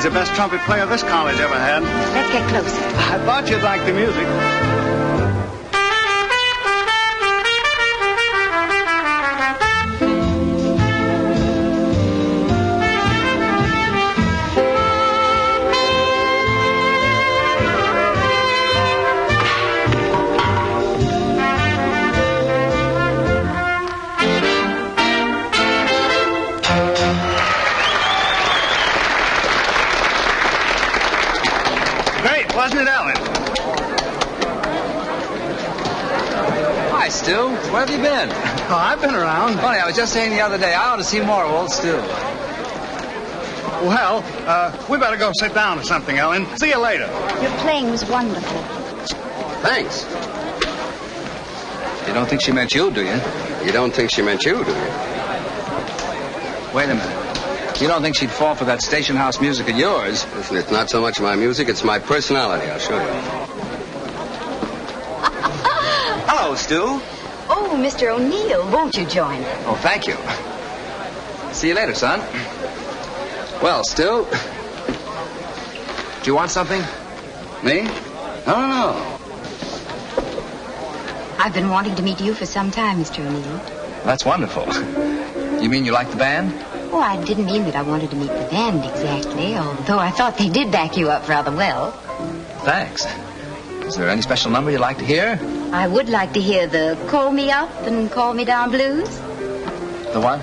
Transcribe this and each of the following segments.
the best trumpet player this college ever had. Let's get closer. I thought you'd like the music. Wasn't it, Alan? Hi, Stu. Where have you been? Oh, I've been around. Funny, I was just saying the other day, I ought to see more of old Stu. Well, we better go sit down or something, Ellen. See you later. Your playing was wonderful. Thanks. You don't think she meant you, do you? You don't think she meant you, do you? Wait a minute. You don't think she'd fall for that station house music of yours? Listen, it's not so much my music, it's my personality. I'll show you. Hello, Stu. Oh, Mr. O'Neill, won't you join? Oh, thank you. See you later, son. Well, Stu, do you want something? Me? No. I've been wanting to meet you for some time, Mr. O'Neill. That's wonderful. You mean you like the band? Oh, I didn't mean that I wanted to meet the band exactly, although I thought they did back you up rather well. Thanks. Is there any special number you'd like to hear? I would like to hear the Call Me Up and Call Me Down blues. The what?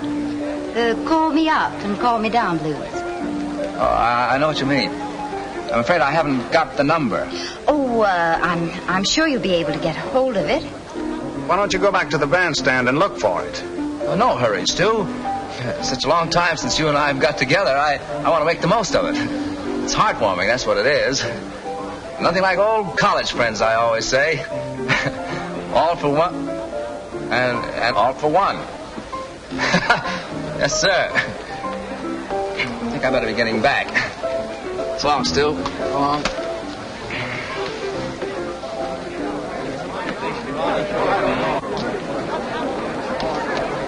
The Call Me Up and Call Me Down blues. Oh, I know what you mean. I'm afraid I haven't got the number. Oh, I'm sure you'll be able to get a hold of it. Why don't you go back to the bandstand and look for it? Oh, no hurry, Stu. Such a long time since you and I have got together, I want to make the most of it. It's heartwarming, that's what it is. Nothing like old college friends, I always say. All for one, and all for one. Yes, sir. I think I better be getting back. So long, Stu. So long.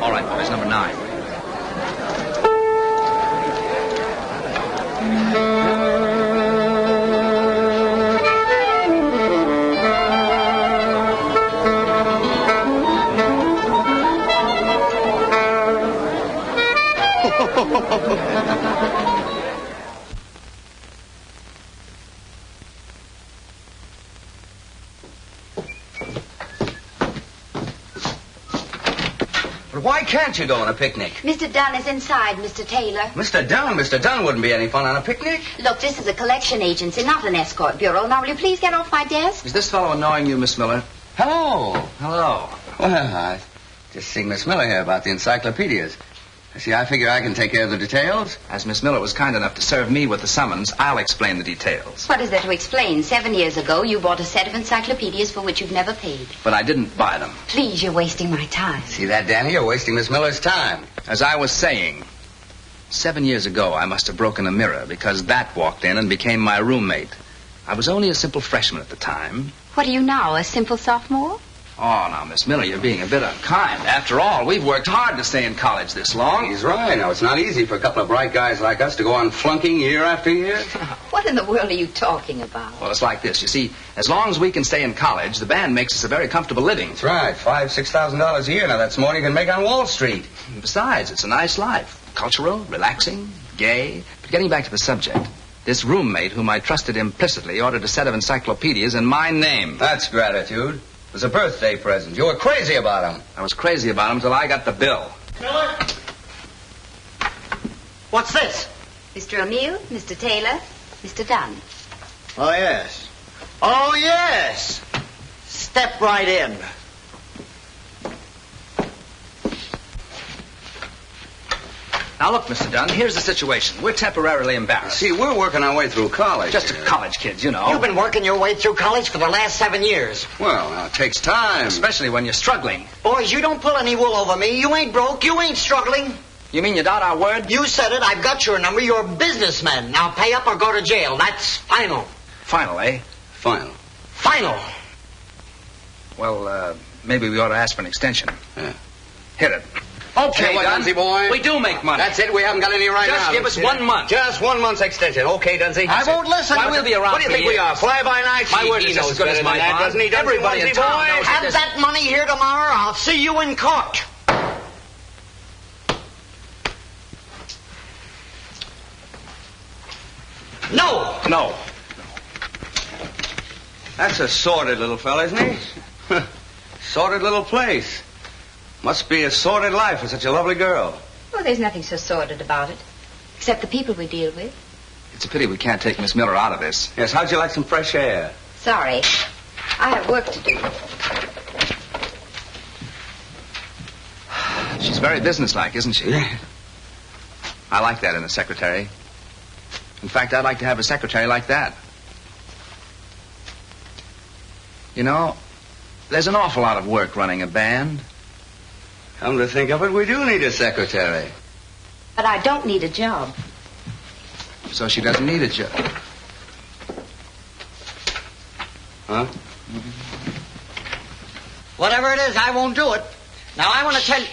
All right, boys, number 9. But why can't you go on a picnic? Mr. Dunn is inside, Mr. Taylor. Mr. Dunn wouldn't be any fun on a picnic. Look, this is a collection agency, not an escort bureau. Now, will you please get off my desk? Is this fellow annoying you, Miss Miller? Hello. Hello. Well, I just seeing Miss Miller here about the encyclopedias. See, I figure I can take care of the details. As Miss Miller was kind enough to serve me with the summons, I'll explain the details. What is there to explain? 7 years ago, you bought a set of encyclopedias for which you've never paid. But I didn't buy them. Please, you're wasting my time. See that, Danny? You're wasting Miss Miller's time. As I was saying, 7 years ago, I must have broken a mirror because that walked in and became my roommate. I was only a simple freshman at the time. What are you now, a simple sophomore? Oh, now, Miss Miller, you're being a bit unkind. After all, we've worked hard to stay in college this long. He's right. Now, it's not easy for a couple of bright guys like us to go on flunking year after year. What in the world are you talking about? Well, it's like this. You see, as long as we can stay in college, the band makes us a very comfortable living. That's right. $5,000-6,000 a year. Now, that's more than you can make on Wall Street. Besides, it's a nice life. Cultural, relaxing, gay. But getting back to the subject, this roommate whom I trusted implicitly ordered a set of encyclopedias in my name. That's gratitude. It was a birthday present. You were crazy about him. I was crazy about him until I got the bill. Miller? What's this? Mr. O'Neill, Mr. Taylor, Mr. Dunn. Oh, yes. Oh, yes. Step right in. Now, look, Mr. Dunn, here's the situation. We're temporarily embarrassed. See, we're working our way through college. Just college kids, you know. You've been working your way through college for the last 7 years. Well, now, it takes time. Especially when you're struggling. Boys, you don't pull any wool over me. You ain't broke. You ain't struggling. You mean you doubt our word? You said it. I've got your number. You're a businessman. Now pay up or go to jail. That's final. Final, eh? Final. Final. Well, maybe we ought to ask for an extension. Yeah. Hit it. Okay, what, Dunsey, Dunsey boy? We do make money. That's it. We haven't got any right now. Just give us 1 month. Just 1 month's extension. Okay, Dunsey. I won't listen. Why, we'll be around What do you for think we years. are? Fly-by-night? My word He is as knows good as better my than that, bond. doesn't he? Dunsey, Everybody in Dunsey town boy? knows Have that money here tomorrow. I'll see you in court. No. No. That's a sordid little fella, isn't he? Sordid little place. Must be a sordid life for such a lovely girl. Well, there's nothing so sordid about it, except the people we deal with. It's a pity we can't take Miss Miller out of this. Yes, how'd you like some fresh air? Sorry. I have work to do. She's very businesslike, isn't she? I like that in a secretary. In fact, I'd like to have a secretary like that. You know, there's an awful lot of work running a band. Come to think of it, we do need a secretary. But I don't need a job. So she doesn't need a job. Huh? Whatever it is, I won't do it. Now, I want to tell you...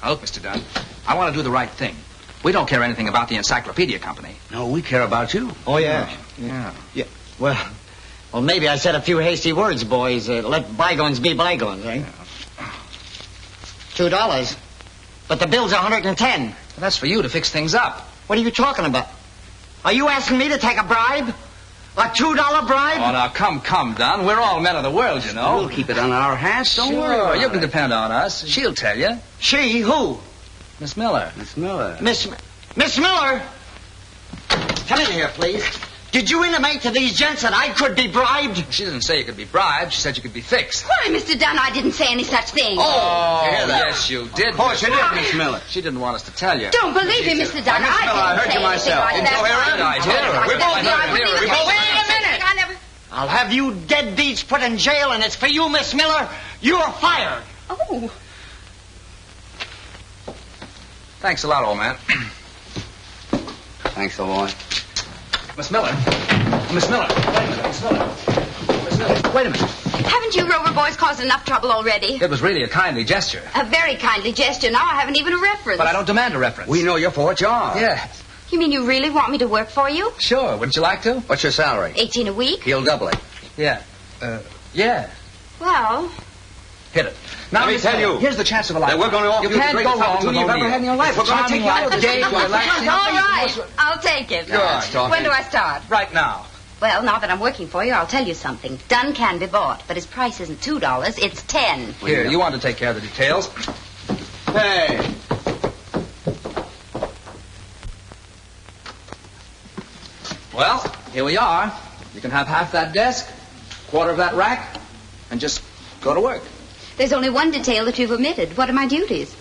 Now, look, Mr. Dunn, I want to do the right thing. We don't care anything about the encyclopedia company. No, we care about you. Oh, yeah. Yeah. Yeah. Well, maybe I said a few hasty words, boys. Let bygones be bygones, eh? $2. But the bill's $110. Well, that's for you to fix things up. What are you talking about? Are you asking me to take a bribe? A $2 bribe? Oh, now, come, Dunn. We're all men of the world, you know. We'll keep it on our hands. Don't Sure, worry about you can it. depend on us. She'll tell you. She? Who? Miss Miller. Miss Miller. Miss Miller? Come in here, please. Did you intimate to these gents that I could be bribed? She didn't say you could be bribed. She said you could be fixed. Why, Mr. Dunn, I didn't say any such thing. Oh, you hear that? yes, you did. Of course you did, Miss Miller. She didn't want us to tell you. Don't believe me, Mr. Dunn. Miss Miller, I heard you myself. Like Didn't you hear her? I heard her. We both heard her. We We both Wait heard a minute. I never... I'll have you deadbeats put in jail, and it's for you, Miss Miller. You're fired. Oh. Thanks a lot, old man. Thanks, old boy. Miss Miller. Miss Miller. Wait a minute, Miss Miller. Miss Miller. Wait a minute. Haven't you Rover boys caused enough trouble already? It was really a kindly gesture. A very kindly gesture. Now I haven't even a reference. But I don't demand a reference. We know you for what you are. Yes. You mean you really want me to work for you? Sure. Wouldn't you like to? What's your salary? 18 a week? He'll double it. Yeah. Yeah. Well, Hit it. Now, Let me Miss tell Miller, you here's the chance of a that lifetime. we're going to offer You you the can't go greatest wrong with opportunity you've ever O'Neill. had in your life. We're going to Charming take you out life, of gay, the relaxing. all right. I'll take it. Good. When do I start? Right now. Well, now that I'm working for you, I'll tell you something. Dunn can be bought, but his price isn't $2, it's 10. Here, you want to take care of the details. Hey. Well, here we are. You can have half that desk, quarter of that rack, and just go to work. There's only one detail that you've omitted. What are my duties?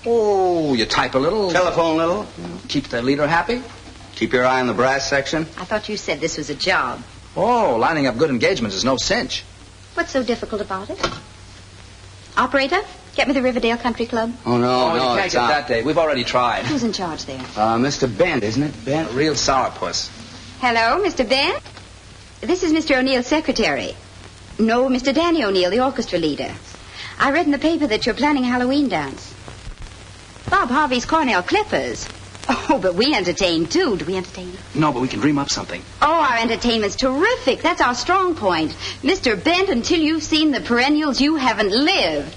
Oh, you type a little. Telephone a little. Keep the leader happy. Keep your eye on the brass section. I thought you said this was a job. Oh, lining up good engagements is no cinch. What's so difficult about it? Operator, get me the Riverdale Country Club. Oh, no, Oh, no, you can't it's get not. that day. We've already tried. Who's in charge there? Mr. Bent, isn't it? Bent? A real sourpuss. Hello, Mr. Bent? This is Mr. O'Neill's secretary. No, Mr. Danny O'Neill, the orchestra leader. I read in the paper that you're planning a Halloween dance. Bob Harvey's Cornell Clippers. Oh, but we entertain, too. Do we entertain? No, but we can dream up something. Oh, our entertainment's terrific. That's our strong point. Mr. Bent, until you've seen the perennials, you haven't lived.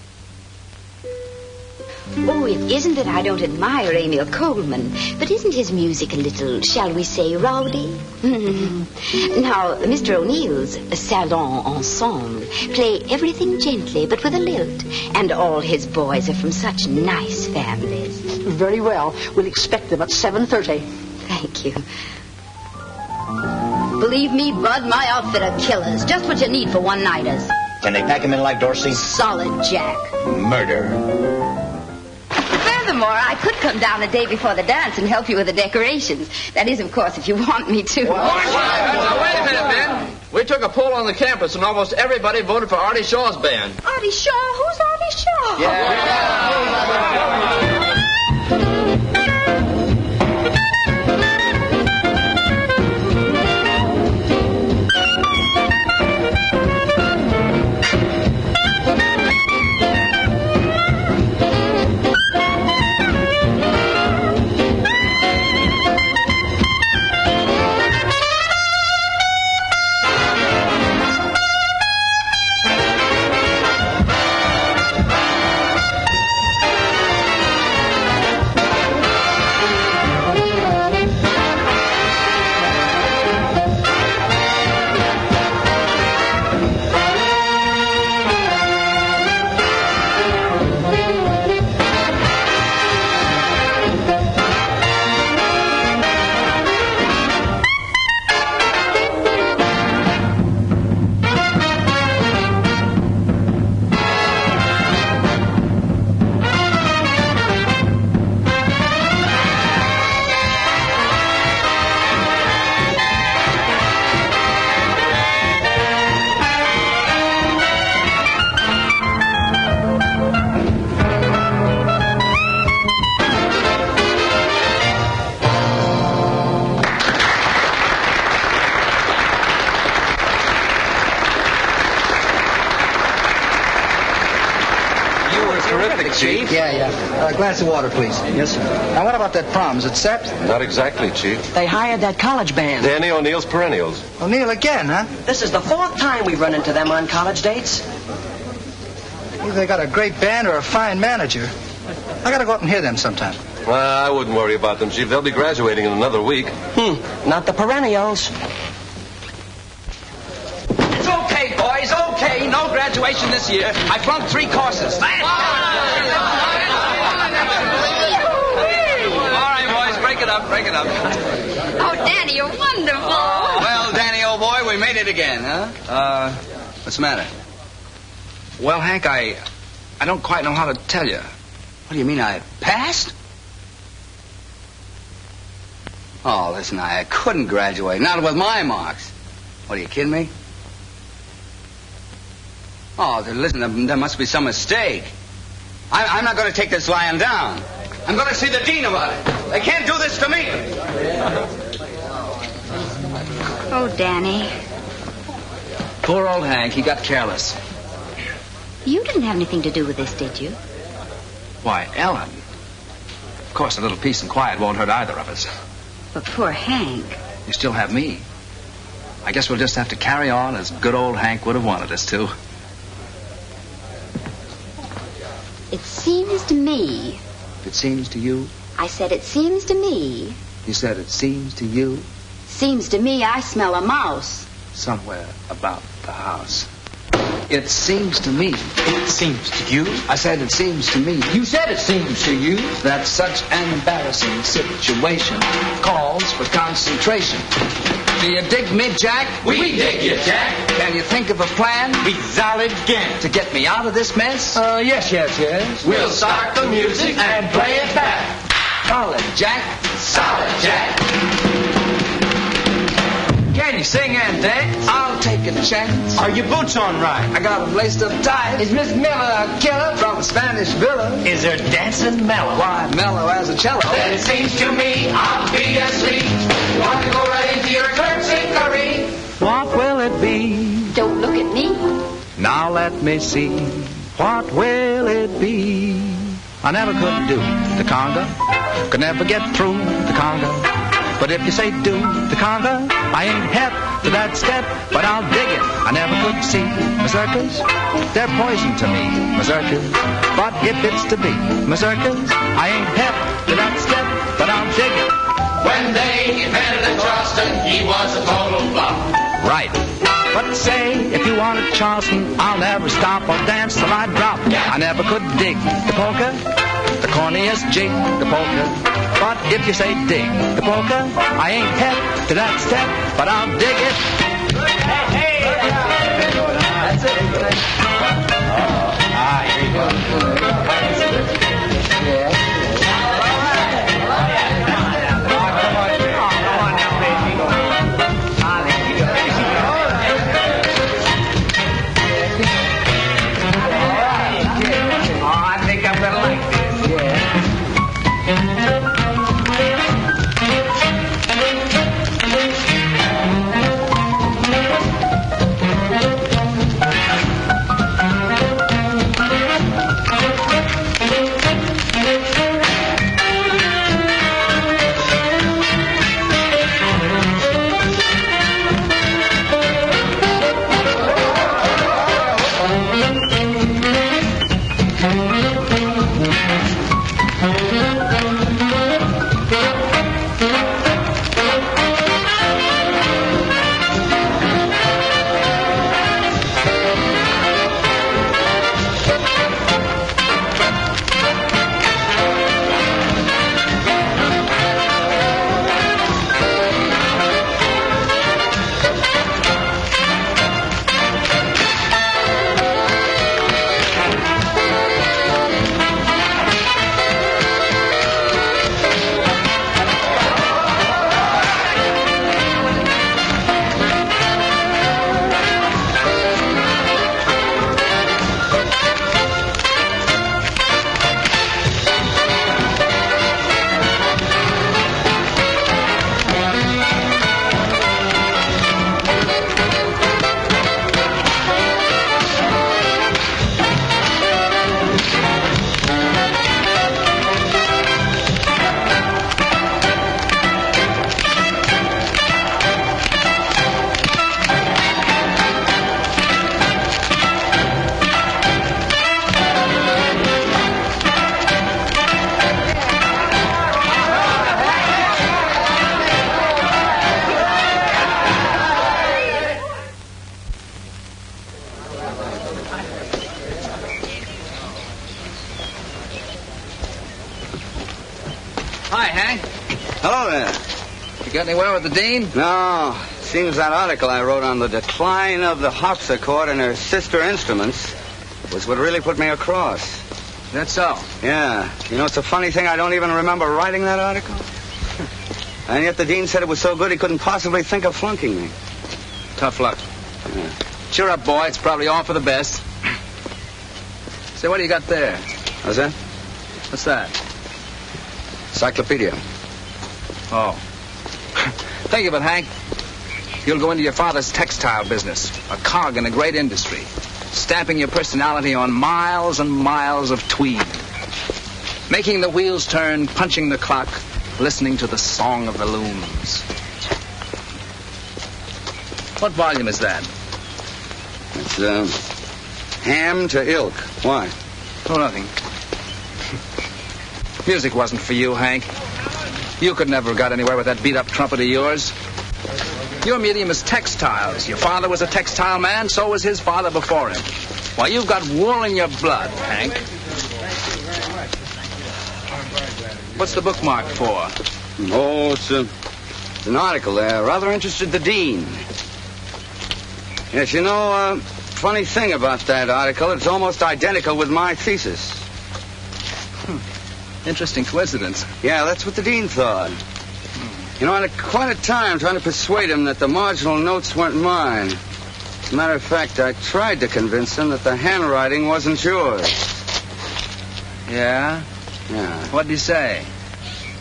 Oh, it isn't that I don't admire Emil Coleman, but isn't his music a little, shall we say, rowdy? Now, Mr. O'Neill's Salon Ensemble play everything gently but with a lilt, and all his boys are from such nice families. Very well. We'll expect them at 7:30. Thank you. Believe me, Bud, my outfit are killers. Just what you need for one-nighters. Can they pack him in like Dorsey? Solid Jack. Murder. Furthermore, I could come down the day before the dance and help you with the decorations. That is, of course, if you want me to. Now, wait a minute, Ben. We took a poll on the campus, and almost everybody voted for Artie Shaw's band. Artie Shaw? Who's Artie Shaw? dramatic, Chief. Yeah. A glass of water, please. Yes, sir. Now, what about that prom? Is it set? Not exactly, Chief. They hired that college band. Danny O'Neill's Perennials. O'Neill again, huh? This is the 4th time we run into them on college dates. Either they got a great band or a fine manager. I gotta go up and hear them sometime. Well, I wouldn't worry about them, Chief. They'll be graduating in another week. Not the Perennials. It's okay, boys, okay. No graduation this year. I flunked 3 courses. All right, boys, break it up. Oh, Danny, you're wonderful. Well, Danny, old boy, we made it again, huh? What's the matter? Well, Hank, I don't quite know how to tell you. What do you mean, I passed? Oh, listen, I couldn't graduate. Not with my marks. What, are you kidding me? Oh, listen, there must be some mistake. I'm not going to take this lying down. I'm going to see the dean about it. They can't do this to me. Oh, Danny. Poor old Hank, he got careless. You didn't have anything to do with this, did you? Why, Ellen. Of course, a little peace and quiet won't hurt either of us. But poor Hank. You still have me. I guess we'll just have to carry on as good old Hank would have wanted us to. It seems to me. It seems to you? I said it seems to me. You said it seems to you? Seems to me I smell a mouse. Somewhere about the house. It seems to me. It seems to you? I said it seems to me. You said it seems to you. That such an embarrassing situation calls for concentration. Do you dig me, Jack? We dig you, Jack. Can you think of a plan? We solid again. To get me out of this mess? Yes. We'll start the music and play it back. Solid, Jack. Solid, Jack. Can you sing and dance? I'll take a chance. Are your boots on right? I got them laced up tight. Is Miss Miller a killer? From a Spanish villa. Is her dancing mellow? Why, mellow as a cello. Then it seems to me I'll be asleep. You want to go right into your terpsichore? What will it be? Don't look at me. Now let me see. What will it be? I never could do the conga. Could never get through the conga. But if you say do the conga, I ain't hep to that step, but I'll dig it. I never could see mazurkas. They're poison to me, mazurkas. But if it's to be mazurkas, I ain't hep to that step, but I'll dig it. When they invented the Charleston, he was a total flop. Right. But say, if you wanted Charleston, I'll never stop or dance till I drop. I never could dig the polka, the corniest jig, the polka. But if you say dig the polka, I ain't hep to that step, but I'll dig it. Hey, that's it. Here you go. Yeah. Hank. Hello there. You got anywhere with the dean? No. Seems that article I wrote on the decline of the harpsichord and her sister instruments was what really put me across. That's so? Yeah. You know, it's a funny thing. I don't even remember writing that article. And yet the dean said it was so good he couldn't possibly think of flunking me. Tough luck. Yeah. Cheer up, boy. It's probably all for the best. Say, what do you got there? What's that? What's that? Encyclopedia. Oh. Think of it, Hank. You'll go into your father's textile business, a cog in a great industry, stamping your personality on miles and miles of tweed, making the wheels turn, punching the clock, listening to the song of the looms. What volume is that? It's, Ham to Ilk. Why? Oh, nothing. Music wasn't for you, Hank. You could never have got anywhere with that beat-up trumpet of yours. Your medium is textiles. Your father was a textile man, so was his father before him. Why, you've got wool in your blood, Hank. What's the bookmark for? Oh, it's an article there. Rather interested the dean. Yes, you know, funny thing about that article, it's almost identical with my thesis. Interesting coincidence. Yeah, that's what the dean thought. You know, I had quite a time trying to persuade him that the marginal notes weren't mine. As a matter of fact, I tried to convince him that the handwriting wasn't yours. Yeah? Yeah. What'd he say?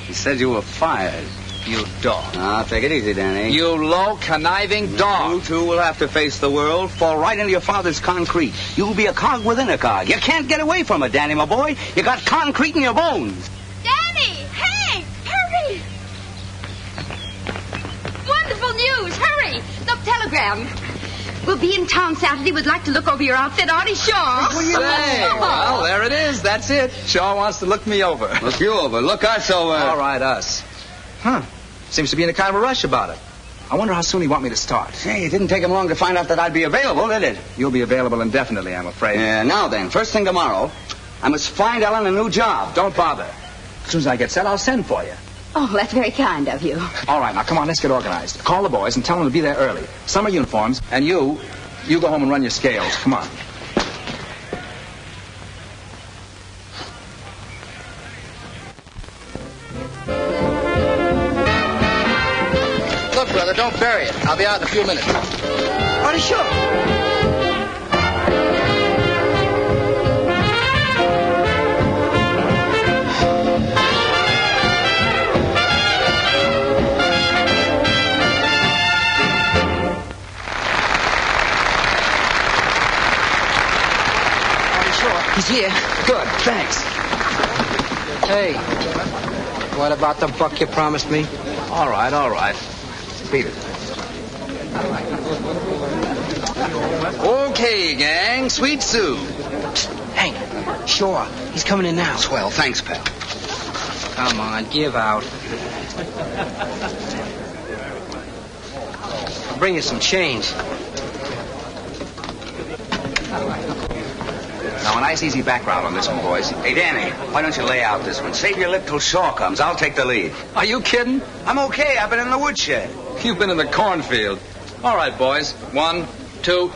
He said you were fired. You dog. Ah, take it easy, Danny. You low, conniving dog. You, too, will have to face the world, fall right into your father's concrete. You'll be a cog within a cog. You can't get away from it, Danny, my boy. You got concrete in your bones. Danny! Hank! Hurry! Wonderful news! Hurry! Look, telegram. We'll be in town Saturday. We'd like to look over your outfit, Artie Shaw. Say, well, there it is. That's it. Shaw wants to look me over. Look you over. Look us over. All right, us. Huh. Seems to be in a kind of a rush about it. I wonder how soon he want me to start. Hey, it didn't take him long to find out that I'd be available, did it? You'll be available indefinitely, I'm afraid. Yeah, now then, first thing tomorrow, I must find Ellen a new job. Don't bother. As soon as I get set, I'll send for you. Oh, that's very kind of you. All right, now, come on, let's get organized. Call the boys and tell them to be there early. Summer uniforms, and you go home and run your scales. Come on. Look, brother, don't bury it. I'll be out in a few minutes. Artie Shaw. He's here. Good, thanks. Hey, what about the buck you promised me? All right. Beat it. Okay, gang. Sweet Sue. Hank, Shaw, he's coming in now. Swell, thanks, pal. Come on, give out. I'll bring you some change. Now, a nice, easy background on this one, boys. Hey, Danny, why don't you lay out this one? Save your lip till Shaw comes. I'll take the lead. Are you kidding? I'm okay. I've been in the woodshed. You've been in the cornfield. All right, boys. 1, 2.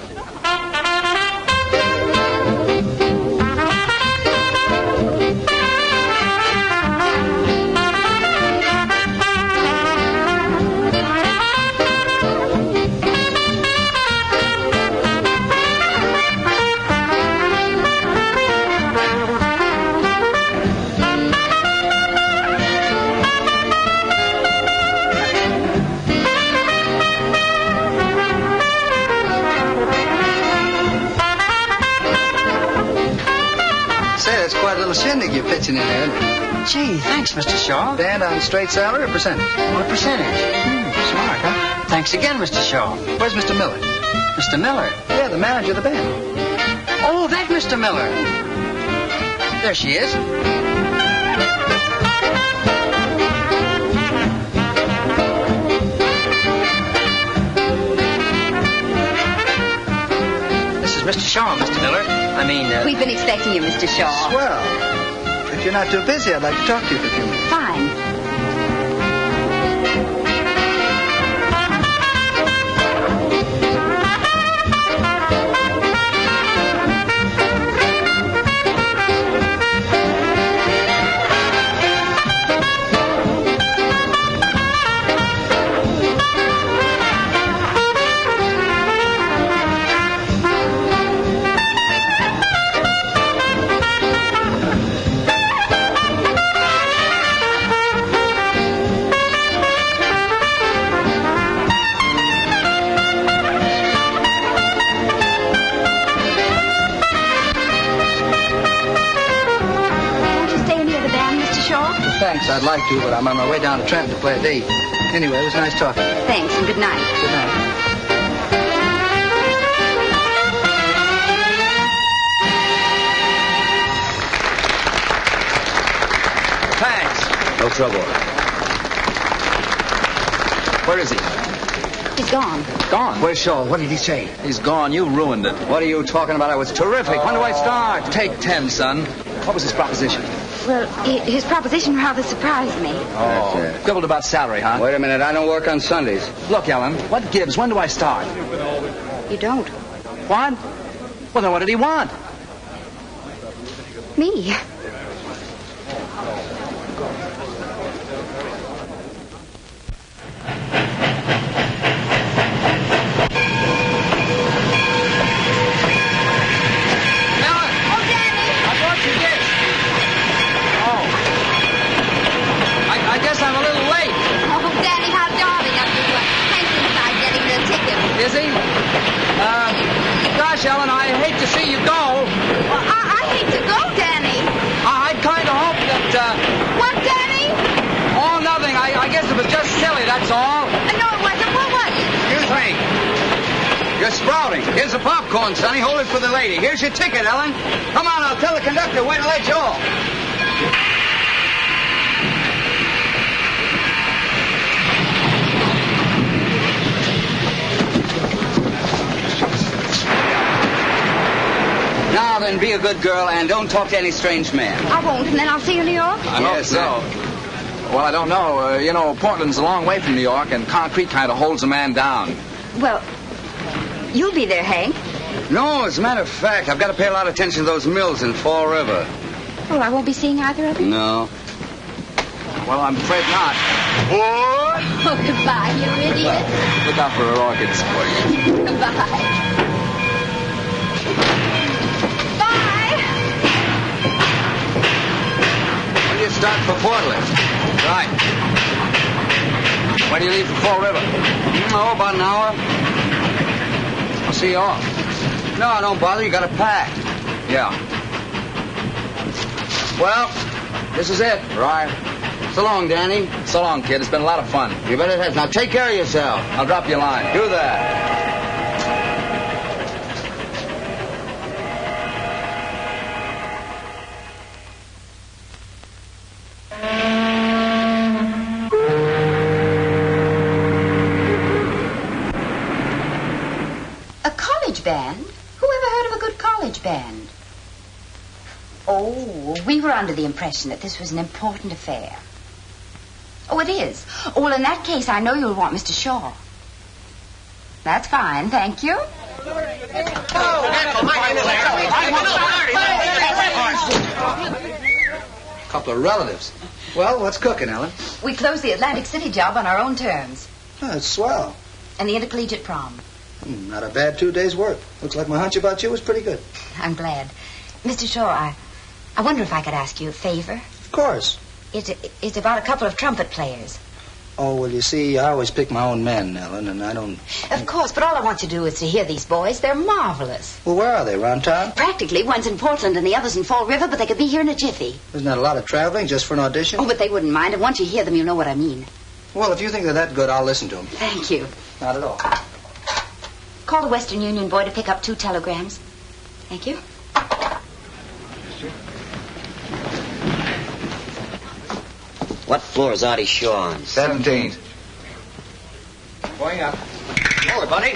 Shindig you're pitching in there. Gee, thanks, Mr. Shaw. Band on straight salary or percentage? What percentage? Smart, huh? Thanks again, Mr. Shaw. Where's Mr. Miller? Mr. Miller? Yeah, the manager of the band. Oh, that Mr. Miller. There she is. This is Mr. Shaw, Mr. Miller. We've been expecting you, Mr. Shaw. Swell. If you're not too busy, I'd like to talk to you for a few minutes. Fine. I'd like to, but I'm on my way down to Trenton to play a date. Anyway, it was nice talking. Thanks, and good night. Good night. Thanks. No trouble. Where is he? He's gone. Gone? Where's Shaw? What did he say? He's gone. You ruined it. What are you talking about? It was terrific. When do I start? Take 10, son. What was his proposition? Well, his proposition rather surprised me. Oh, quibbled about salary, huh? Wait a minute. I don't work on Sundays. Look, Ellen, what gives? When do I start? You don't. What? Well, then what did he want? Me. I'm a little late. Oh, Danny, how darling of you. Hank's inside getting the ticket. Is he? Gosh, Ellen, I hate to see you go. Well, I hate to go, Danny. I kind of hope that, What, Danny? Oh, nothing. I guess it was just silly, that's all. No, it wasn't. What was it? Excuse me. You're sprouting. Here's the popcorn, Sonny. Hold it for the lady. Here's your ticket, Ellen. Come on, I'll tell the conductor when to let you off. Now then, be a good girl and don't talk to any strange man. I won't, and then I'll see you in New York. I hope so. Well, I don't know. You know, Portland's a long way from New York, and concrete kind of holds a man down. Well, you'll be there, Hank. No, as a matter of fact, I've got to pay a lot of attention to those mills in Fall River. Well, I won't be seeing either of you. No. Well, I'm afraid not. What? Oh, goodbye, you idiot. Look out for her orchids. Goodbye. When do you start for Portland? Right. When do you leave for Fall River? Oh, about an hour. I'll see you off. No, don't bother. You got to pack. Yeah. Well, this is it. Right. So long, Danny. So long, kid. It's been a lot of fun. You bet it has. Now take care of yourself. I'll drop you a line. Do that. A college band? Who ever heard of a good college band? Oh, we were under the impression that this was an important affair. Oh, it is. Oh, well, in that case, I know you'll want Mr. Shaw. That's fine, thank you. A couple of relatives. Well, what's cooking, Ellen? We closed the Atlantic City job on our own terms. Oh, that's swell. And the intercollegiate prom. Not a bad 2 days' work. Looks like my hunch about you was pretty good. I'm glad. Mr. Shaw, I wonder if I could ask you a favor. Of course. It's about a couple of trumpet players. Oh, well, you see, I always pick my own men, Ellen, and I don't... Of course, but all I want to do is to hear these boys. They're marvelous. Well, where are they? Around town? Practically. One's in Portland and the other's in Fall River, but they could be here in a jiffy. Isn't that a lot of traveling just for an audition? Oh, but they wouldn't mind, and once you hear them, you'll know what I mean. Well, if you think they're that good, I'll listen to them. Thank you. Not at all. Call the Western Union boy to pick up 2 telegrams. Thank you. What floor is Artie Shaw on? 17th. Going up. Hold it, buddy.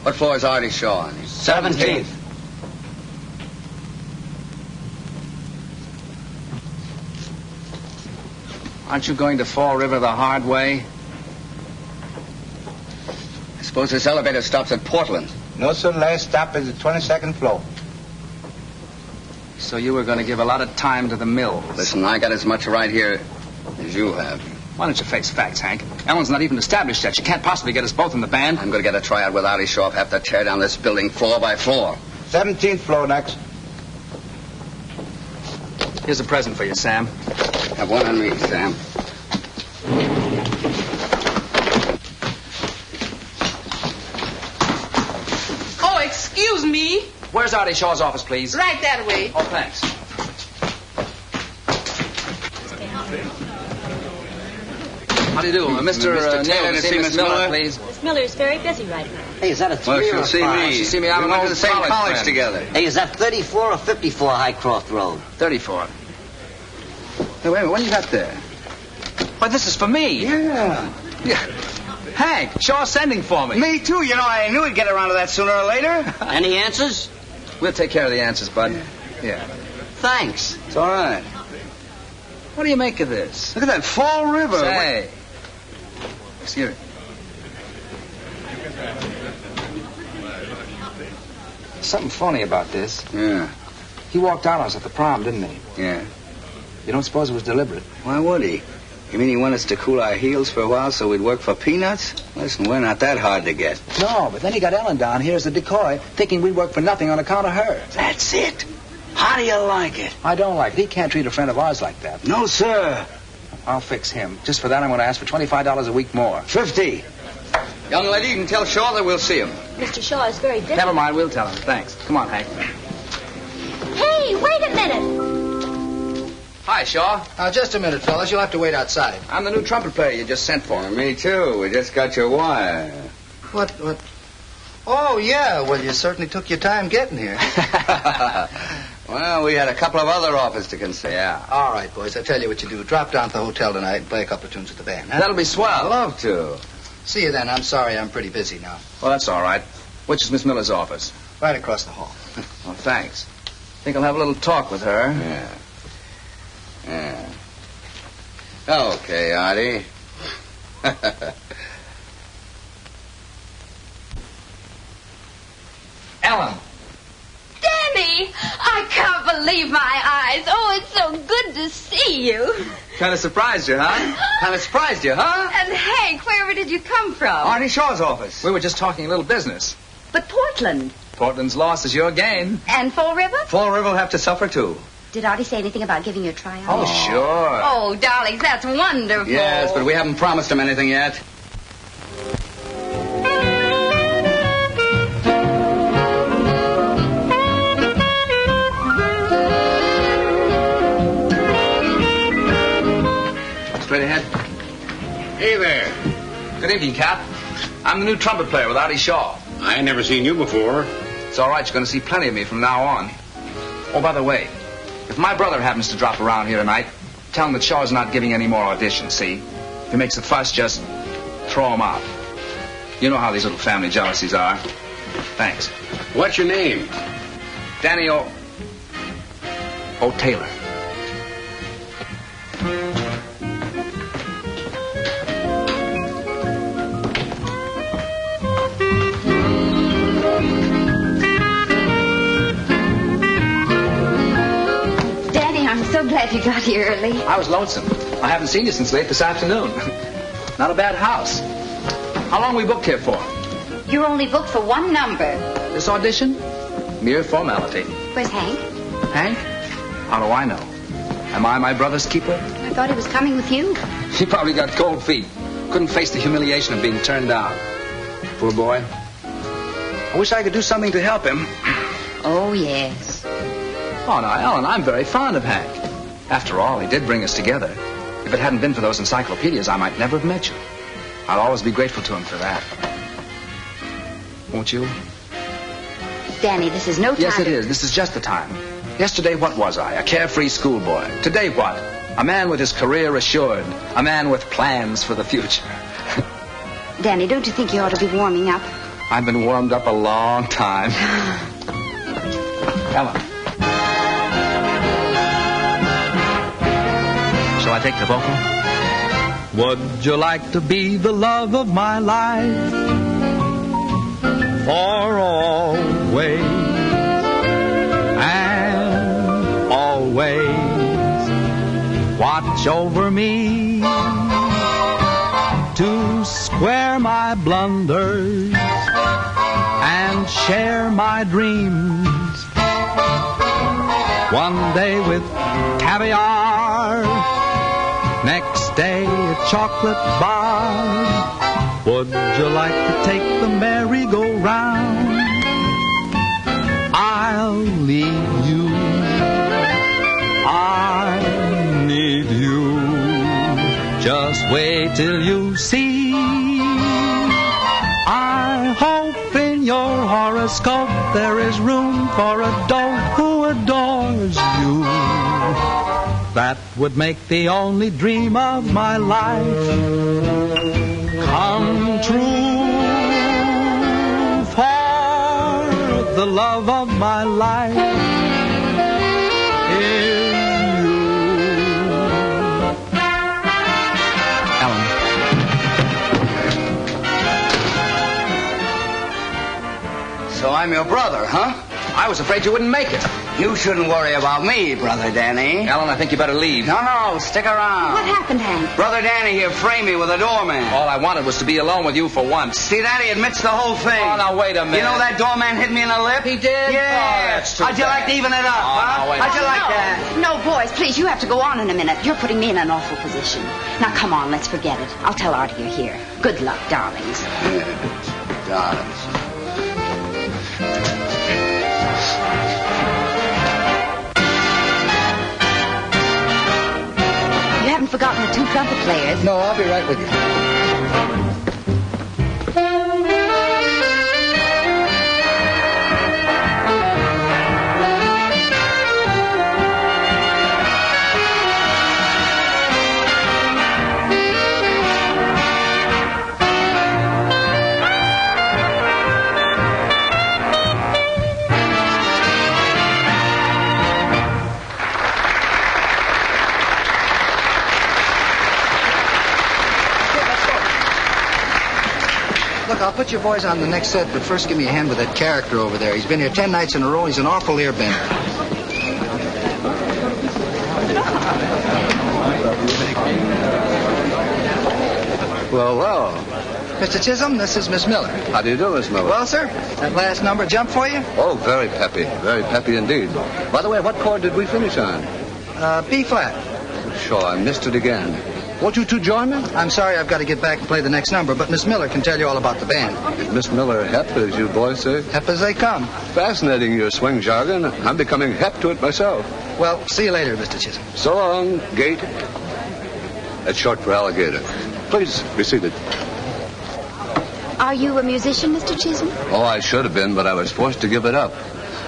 What floor is Artie Shaw on? 17th. Aren't you going to Fall River the hard way? I suppose this elevator stops at Portland. No, sir. Last stop is the 22nd floor. So you were going to give a lot of time to the mill. Listen, I got as much right here as you have. Why don't you face facts, Hank? Ellen's not even established yet. She can't possibly get us both in the band. I'm going to get a tryout with Artie Shaw. Have to tear down this building floor by floor. 17th floor next. Here's a present for you, Sam. Have one on me, Sam. Oh, excuse me. Where's Artie Shaw's office, please? Right that way. Oh, thanks. How do you do? Mr. Neal, to see Miss Miller, please. Miss Miller is very busy right now. Hey, is that a 3 Well, or she'll a see 5? me. She'll see me out. We We went went to the same college friend. together. Hey, is that 34 or 54 Highcroft Road? 34. Hey, wait a minute. What do you got there? Why, this is for me. Yeah. Hank, Shaw's sending for me. Me too. You know, I knew he'd get around to that sooner or later. Any answers? We'll take care of the answers, bud. Yeah. Thanks. It's all right. What do you make of this? Look at that Fall River. Say. Excuse me. Something funny about this. Yeah. He walked out on us at the prom, didn't he? Yeah. You don't suppose it was deliberate? Why would he? You mean he wanted us to cool our heels for a while so we'd work for peanuts? Listen, we're not that hard to get. No, but then he got Ellen down here as a decoy, thinking we'd work for nothing on account of her. That's it. How do you like it? I don't like it. He can't treat a friend of ours like that. No, sir. I'll fix him. Just for that, I'm going to ask for $25 a week more. 50. Young lady, you can tell Shaw that we'll see him. Mr. Shaw is very different. Never mind, we'll tell him. Thanks. Come on, Hank. Hey, wait a minute. Hi, Shaw. Just a minute, fellas. You'll have to wait outside. I'm the new trumpet player you just sent for. Me too. We just got your wire. What? Oh, yeah. Well, you certainly took your time getting here. Well, we had a couple of other offers to consider. Yeah. All right, boys. I'll tell you what you do. Drop down to the hotel tonight and play a couple of tunes with the band. Huh? That'll be I'd swell. love to. See you then. I'm sorry. I'm pretty busy now. Well, that's all right. Which is Miss Miller's office? Right across the hall. Well, thanks. Think I'll have a little talk with her. Yeah. Yeah. Okay, Artie. Ellen. Danny! I can't believe my eyes. Oh, it's so good to see you. Kind of surprised you, huh? And Hank, wherever did you come from? Artie Shaw's office. We were just talking a little business. But Portland. Portland's loss is your gain. And Fall River? Fall River will have to suffer, too. Did Artie say anything about giving you a tryout? Oh, sure. Oh, darlings, that's wonderful. Yes, but we haven't promised him anything yet. Straight ahead. Hey there. Good evening, Cap. I'm the new trumpet player with Artie Shaw. I ain't never seen you before. It's all right. You're going to see plenty of me from now on. Oh, by the way, if my brother happens to drop around here tonight, tell him that Shaw's not giving any more auditions, see? If he makes a fuss, just throw him out. You know how these little family jealousies are. Thanks. What's your name? Danny O. Taylor. Danny, I'm so glad you got here early. I was lonesome. I haven't seen you since late this afternoon. Not a bad house. How long we booked here for? You're only booked for one number. This audition? Mere formality. Where's Hank? Hank? How do I know? Am I my brother's keeper? I thought he was coming with you. He probably got cold feet. Couldn't face the humiliation of being turned down. Poor boy. I wish I could do something to help him. Oh, yes. Oh, now, Ellen, I'm very fond of Hank. After all, he did bring us together. If it hadn't been for those encyclopedias, I might never have met you. I'll always be grateful to him for that. Won't you? Danny, this is no time. Yes, it is. This is just the time. Yesterday, what was I? A carefree schoolboy. Today, what? A man with his career assured. A man with plans for the future. Danny, don't you think you ought to be warming up? I've been warmed up a long time. Ellen. Shall I take the vocal? Would you like to be the love of my life for always and always? Watch over me to square my blunders and share my dreams. One day with caviar, next day a chocolate bar. Would you like to take the merry-go-round? I I'll leave you. I need you. Just wait till you see. I hope in your horoscope there is room for a doe who adores you. That would make the only dream of my life come true. For the love of my life is So I'm your brother, huh? I was afraid you wouldn't make it. You shouldn't worry about me, Brother Danny. Ellen, I think you better leave. No, stick around. What happened, Hank? Brother Danny here framed me with a doorman. All I wanted was to be alone with you for once. See that? He admits the whole thing. Oh, now, wait a minute. You know that doorman hit me in the lip? He did? Yeah. Oh, that's too How'd you bad. like to even it up, Oh, huh? no, wait. How'd you like no. that? No, boys, please, you have to go on in a minute. You're putting me in an awful position. Now, come on, let's forget it. I'll tell Artie you're here. Good luck, darlings. Darlings. You haven't forgotten the two trumpet players. No, I'll be right with you. Look, I'll put your boys on the next set, but first give me a hand with that character over there. He's been here 10 nights in a row. He's an awful earbender. Well. Mr. Chisholm, this is Miss Miller. How do you do, Miss Miller? Well, sir, that last number jump for you? Oh, very peppy indeed. By the way, what chord did we finish on? B flat. Sure, I missed it again. Won't you two join me? I'm sorry I've got to get back and play the next number, but Miss Miller can tell you all about the band. Is Miss Miller hep, as you boys say? Hep as they come. Fascinating, your swing jargon. I'm becoming hep to it myself. Well, see you later, Mr. Chisholm. So long, Gate. That's short for alligator. Please be seated. Are you a musician, Mr. Chisholm? Oh, I should have been, but I was forced to give it up.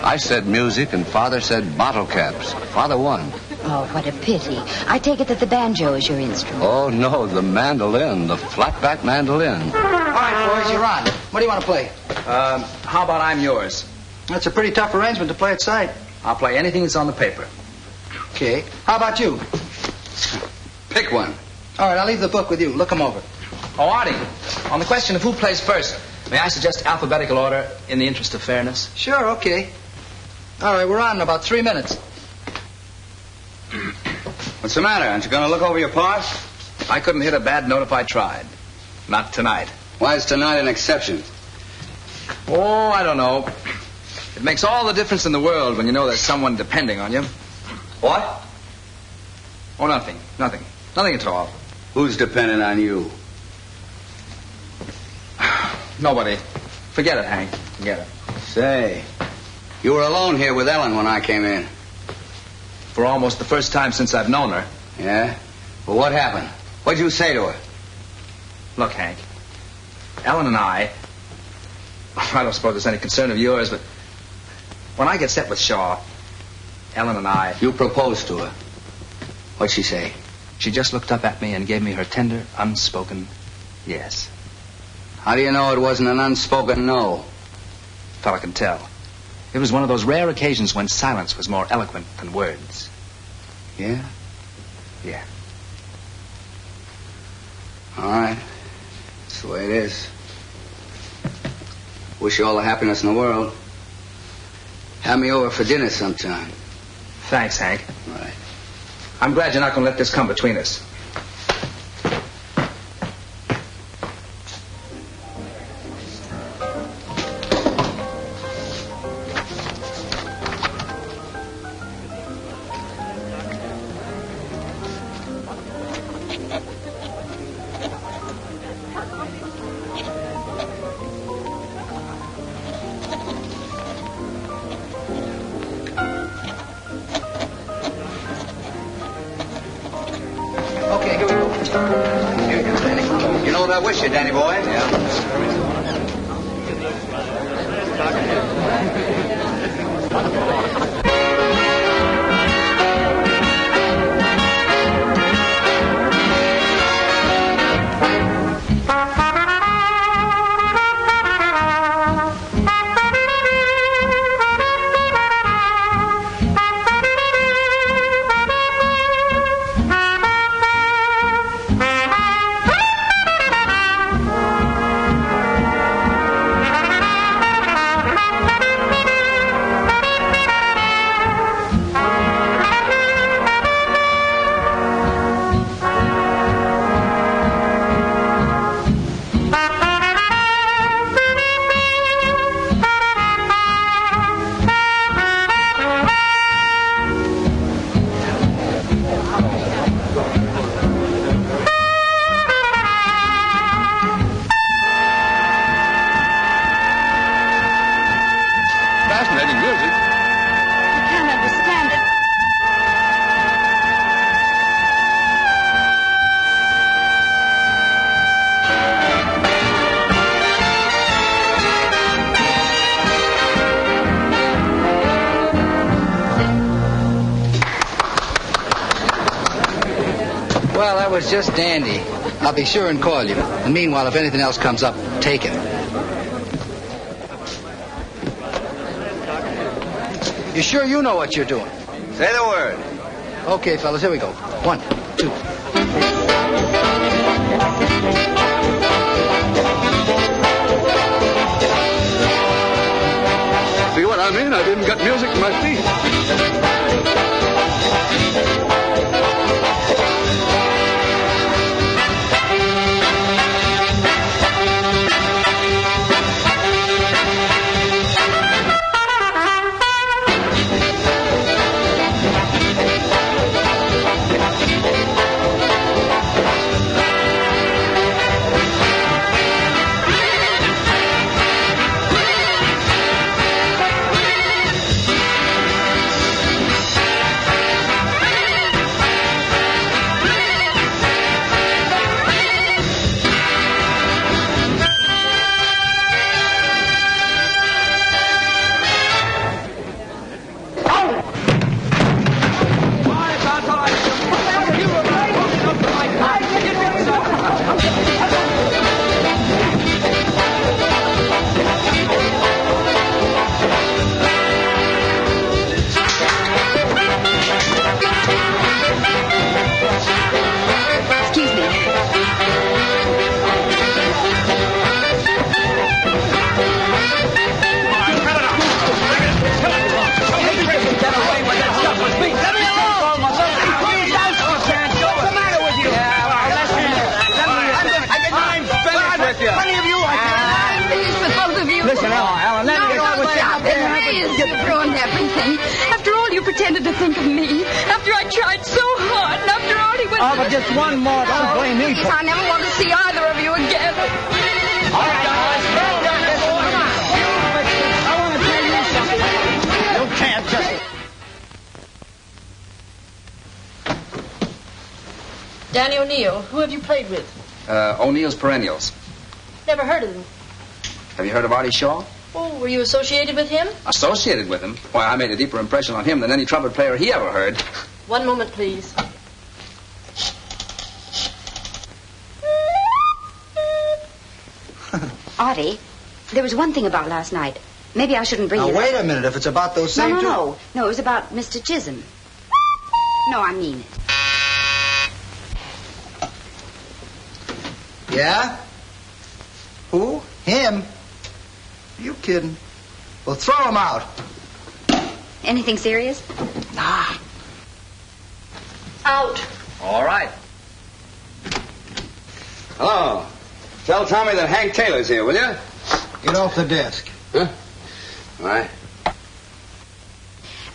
I said music, and Father said bottle caps. Father won. Oh, what a pity. I take it that the banjo is your instrument. Oh, no, the mandolin, the flat-back mandolin. All right, boys, you're on. What do you want to play? How about I'm yours? That's a pretty tough arrangement to play at sight. I'll play anything that's on the paper. Okay. How about you? Pick one. All right, I'll leave the book with you. Look them over. Oh, Artie, on the question of who plays first, may I suggest alphabetical order in the interest of fairness? Sure, okay. All right, we're on in about 3 minutes. What's the matter? Aren't you going to look over your part? I couldn't hit a bad note if I tried. Not tonight. Why is tonight an exception? Oh, I don't know. It makes all the difference in the world when you know there's someone depending on you. What? Oh, nothing. Nothing at all. Who's dependent on you? Nobody. Forget it, Hank. Forget it. Say, you were alone here with Ellen when I came in. For almost the first time since I've known her. Yeah? Well, what happened? What'd you say to her? Look, Hank. Ellen and I don't suppose it's any concern of yours, but when I get set with Shaw, Ellen and I... You proposed to her. What'd she say? She just looked up at me and gave me her tender, unspoken yes. How do you know it wasn't an unspoken no? Fella can tell. It was one of those rare occasions when silence was more eloquent than words. Yeah? Yeah. All right. That's the way it is. Wish you all the happiness in the world. Have me over for dinner sometime. Thanks, Hank. All right. I'm glad you're not going to let this come between us. Okay, here we go. Here you go, Danny. You know what I wish you, Danny boy? Fascinating music. I can't understand it. Well, that was just dandy. I'll be sure and call you. And meanwhile, if anything else comes up, take it. You sure you know what you're doing? Say the word. Okay, fellas, here we go. 1, 2. See what I mean? I didn't get music in my feet. Listen, Ellen, let me go with you. You've ruined everything. After all you pretended to think of me. After I tried so hard. And after all he went... Oh, but just one more. Don't blame me. I never want to see either of you again. All right, guys. I want to tell you something. You can't just... Danny O'Neill, who have you played with? O'Neill's Perennials. Never heard of them. Have you heard of Artie Shaw? Oh, were you associated with him? Associated with him? Why, I made a deeper impression on him than any trumpet player he ever heard. One moment, please. Artie, there was one thing about last night. Maybe I shouldn't bring Now, it wait up. a minute. If it's about those same two... No, it was about Mr. Chisholm. No, I mean it. Yeah? Who? Him? Are you kidding? Well, throw him out. Anything serious? Nah. Out. All right. Hello. Tell Tommy that Hank Taylor's here, will you? Get off the desk. Huh? All right.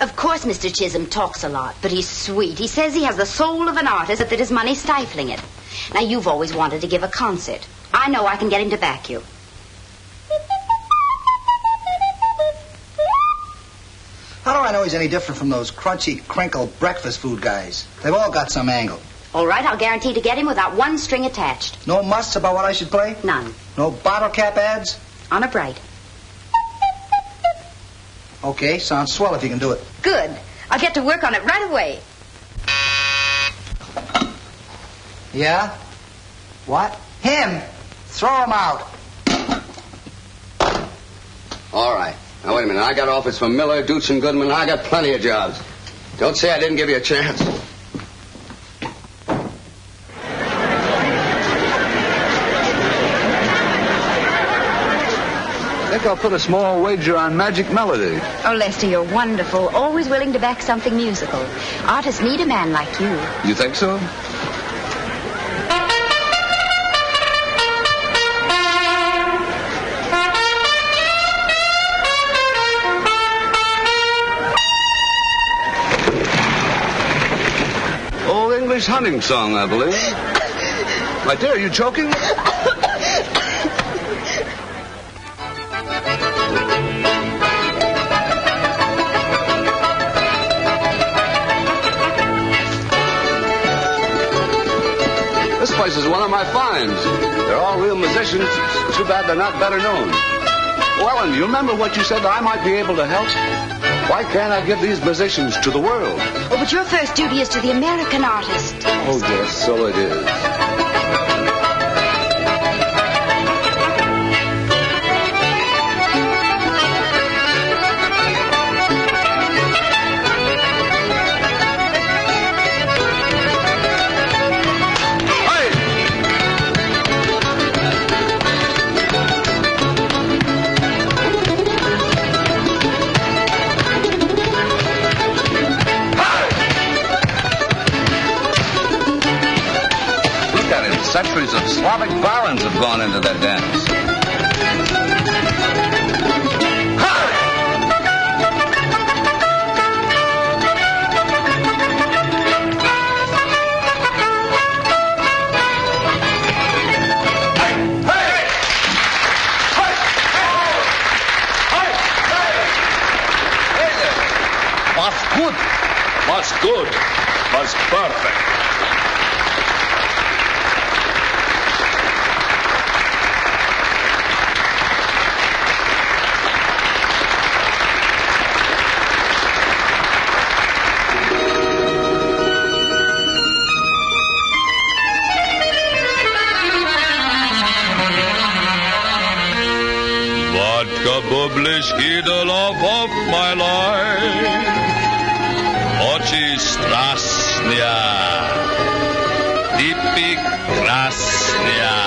Of course, Mr. Chisholm talks a lot, but he's sweet. He says he has the soul of an artist, but that his money's stifling it. Now, you've always wanted to give a concert. I know I can get him to back you. How do I know he's any different from those crunchy, crinkle breakfast food guys? They've all got some angle. All right, I'll guarantee to get him without one string attached. No musts about what I should play? None. No bottle cap ads? Honor bright. Okay, sounds swell if you can do it. Good. I'll get to work on it right away. Yeah? What? Him! Throw him out. All right. Now, wait a minute. I got offers from Miller, Dutch, and Goodman. I got plenty of jobs. Don't say I didn't give you a chance. I think I'll put a small wager on Magic Melody. Oh, Lester, you're wonderful. Always willing to back something musical. Artists need a man like you. You think so? Old English hunting song, I believe. My dear, are you choking? This place is one of my finds. They're all real musicians. Too bad they're not better known. Well, Ellen, you remember what you said I might be able to help? Why can't I give these musicians to the world? Oh, but your first duty is to the American artist. Oh, yes, so it is. Centuries of Slavic barons have gone into that dance. Was good. Was perfect. Bubliški, the love of my life. Oči strasnija, typik krasnija,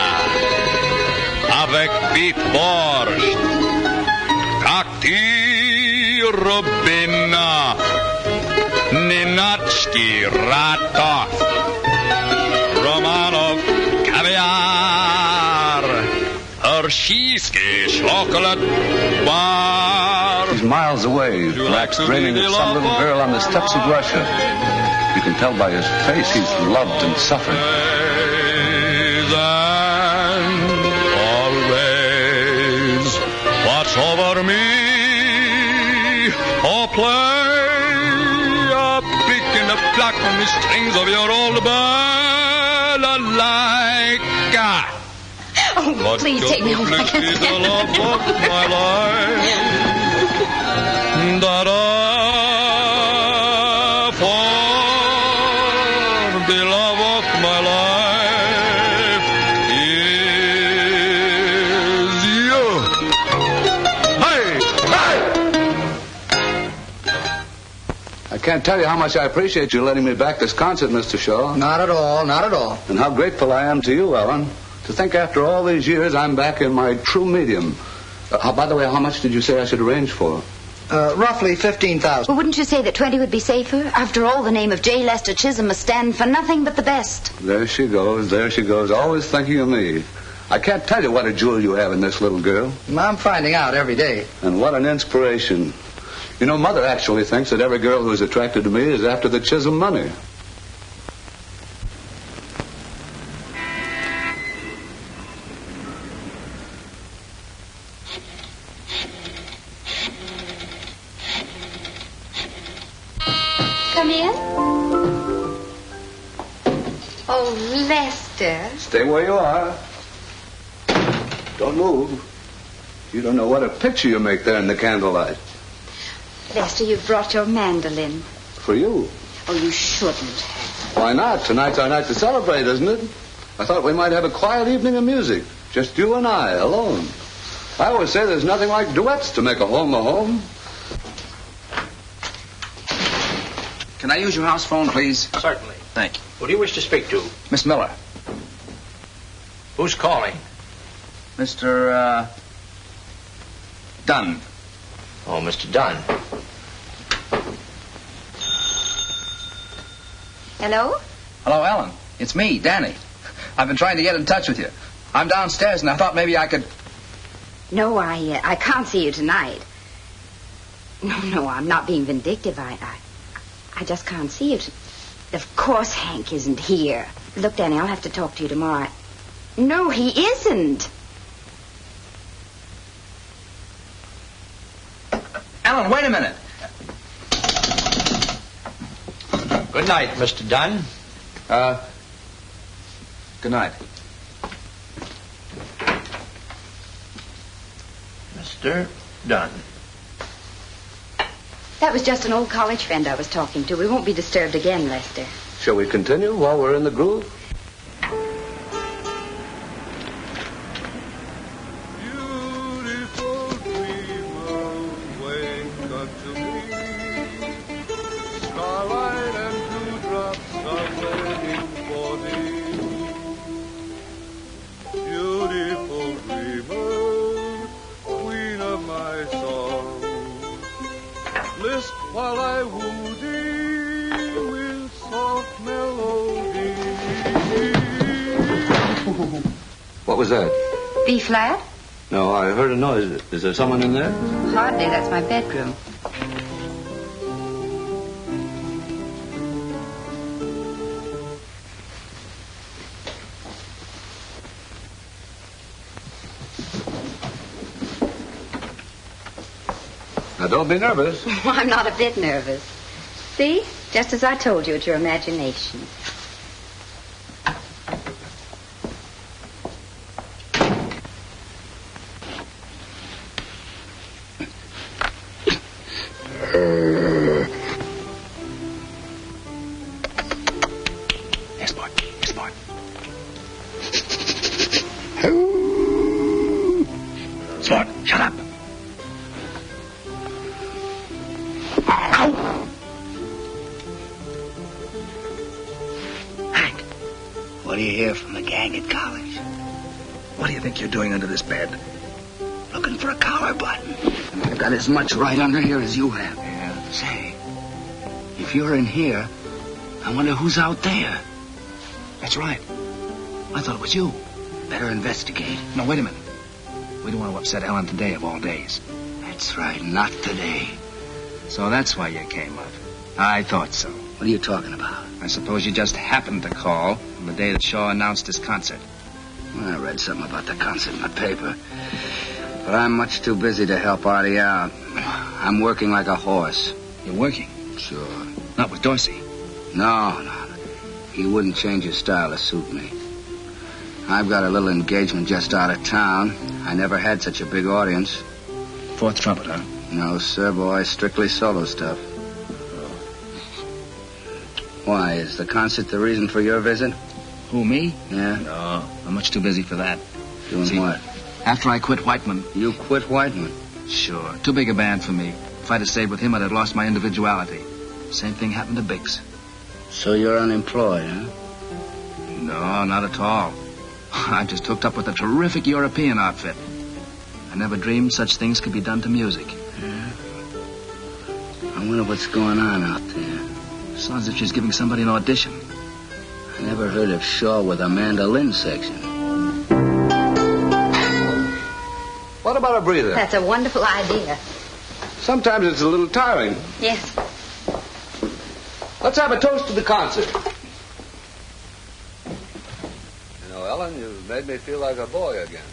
avec bit borscht, kak ti rubina, ninački ratov, Romanov kaviar, Hershey's chocolate bar. He's miles away, perhaps dreaming of some little girl on the steppes of Russia. You can tell by his face he's loved and suffered. And always watch over me. Oh, play a pick and a pluck on the strings of your old balalaika. Oh, please take me home. I can't stand the love of my life. Da-da, for the love of my life is you. Hey! Hey! I can't tell you how much I appreciate you letting me back this concert, Mr. Shaw. Not at all, not at all. And how grateful I am to you, Ellen. To think after all these years I'm back in my true medium. By the way, how much did you say I should arrange for? Roughly 15,000. Well, wouldn't you say that 20 would be safer? After all, the name of J. Lester Chisholm must stand for nothing but the best. There she goes, always thinking of me. I can't tell you what a jewel you have in this little girl. I'm finding out every day. And what an inspiration. You know, Mother actually thinks that every girl who is attracted to me is after the Chisholm money. Come in. Oh, Lester. Stay where you are. Don't move. You don't know what a picture you make there in the candlelight. Lester, you've brought your mandolin. For you. Oh, you shouldn't. Why not? Tonight's our night to celebrate, isn't it? I thought we might have a quiet evening of music. Just you and I, alone. I always say there's nothing like duets to make a home a home. Can I use your house phone, please? Certainly. Thank you. Who do you wish to speak to? Miss Miller. Who's calling? Mr. Dunn. Oh, Mr. Dunn. Hello? Hello, Ellen. It's me, Danny. I've been trying to get in touch with you. I'm downstairs, and I thought maybe I could... No, I can't see you tonight. No, I'm not being vindictive. I just can't see you. Of course Hank isn't here. Look, Danny, I'll have to talk to you tomorrow. No, he isn't. Ellen, wait a minute. Good night, Mr. Dunn. Good night. Mr. Dunn. That was just an old college friend I was talking to. We won't be disturbed again, Lester. Shall we continue while we're in the groove? While I woo thee with soft melody. What was that? B flat? No, I heard a noise. Is there someone in there? Hardly. That's my bedroom. Now, don't be nervous. I'm not a bit nervous. See? Just as I told you, it's your imagination. Yes, boy. Yes, boy. Sport, shut up. Hank. What do you hear from the gang at college? What do you think you're doing under this bed? Looking for a collar button. And I've got as much right under here as you have. Yeah. Say, if you're in here, I wonder who's out there. That's right. I thought it was you. Better investigate. No, wait a minute. We don't want to upset Ellen today of all days. That's right, not today. So that's why you came up. I thought so. What are you talking about? I suppose you just happened to call on the day that Shaw announced his concert. Well, I read something about the concert in the paper. But I'm much too busy to help Artie out. I'm working like a horse. You're working? Sure. Not with Dorsey? No. He wouldn't change his style to suit me. I've got a little engagement just out of town. I never had such a big audience. Fourth trumpet, huh? No, sir, boy. Strictly solo stuff. Why, is the concert the reason for your visit? Who, me? Yeah? No, I'm much too busy for that. Doing what? After I quit Whiteman. You quit Whiteman? Sure. Too big a band for me. If I'd have stayed with him, I'd have lost my individuality. Same thing happened to Biggs. So you're unemployed, huh? No, not at all. I just hooked up with a terrific European outfit. I never dreamed such things could be done to music. Yeah? I wonder what's going on out there. Sounds as if she's giving somebody an audition. I never heard of Shaw with a mandolin section. What about a breather? That's a wonderful idea. Sometimes it's a little tiring. Yes. Let's have a toast to the concert. You know, Ellen, you've made me feel like a boy again.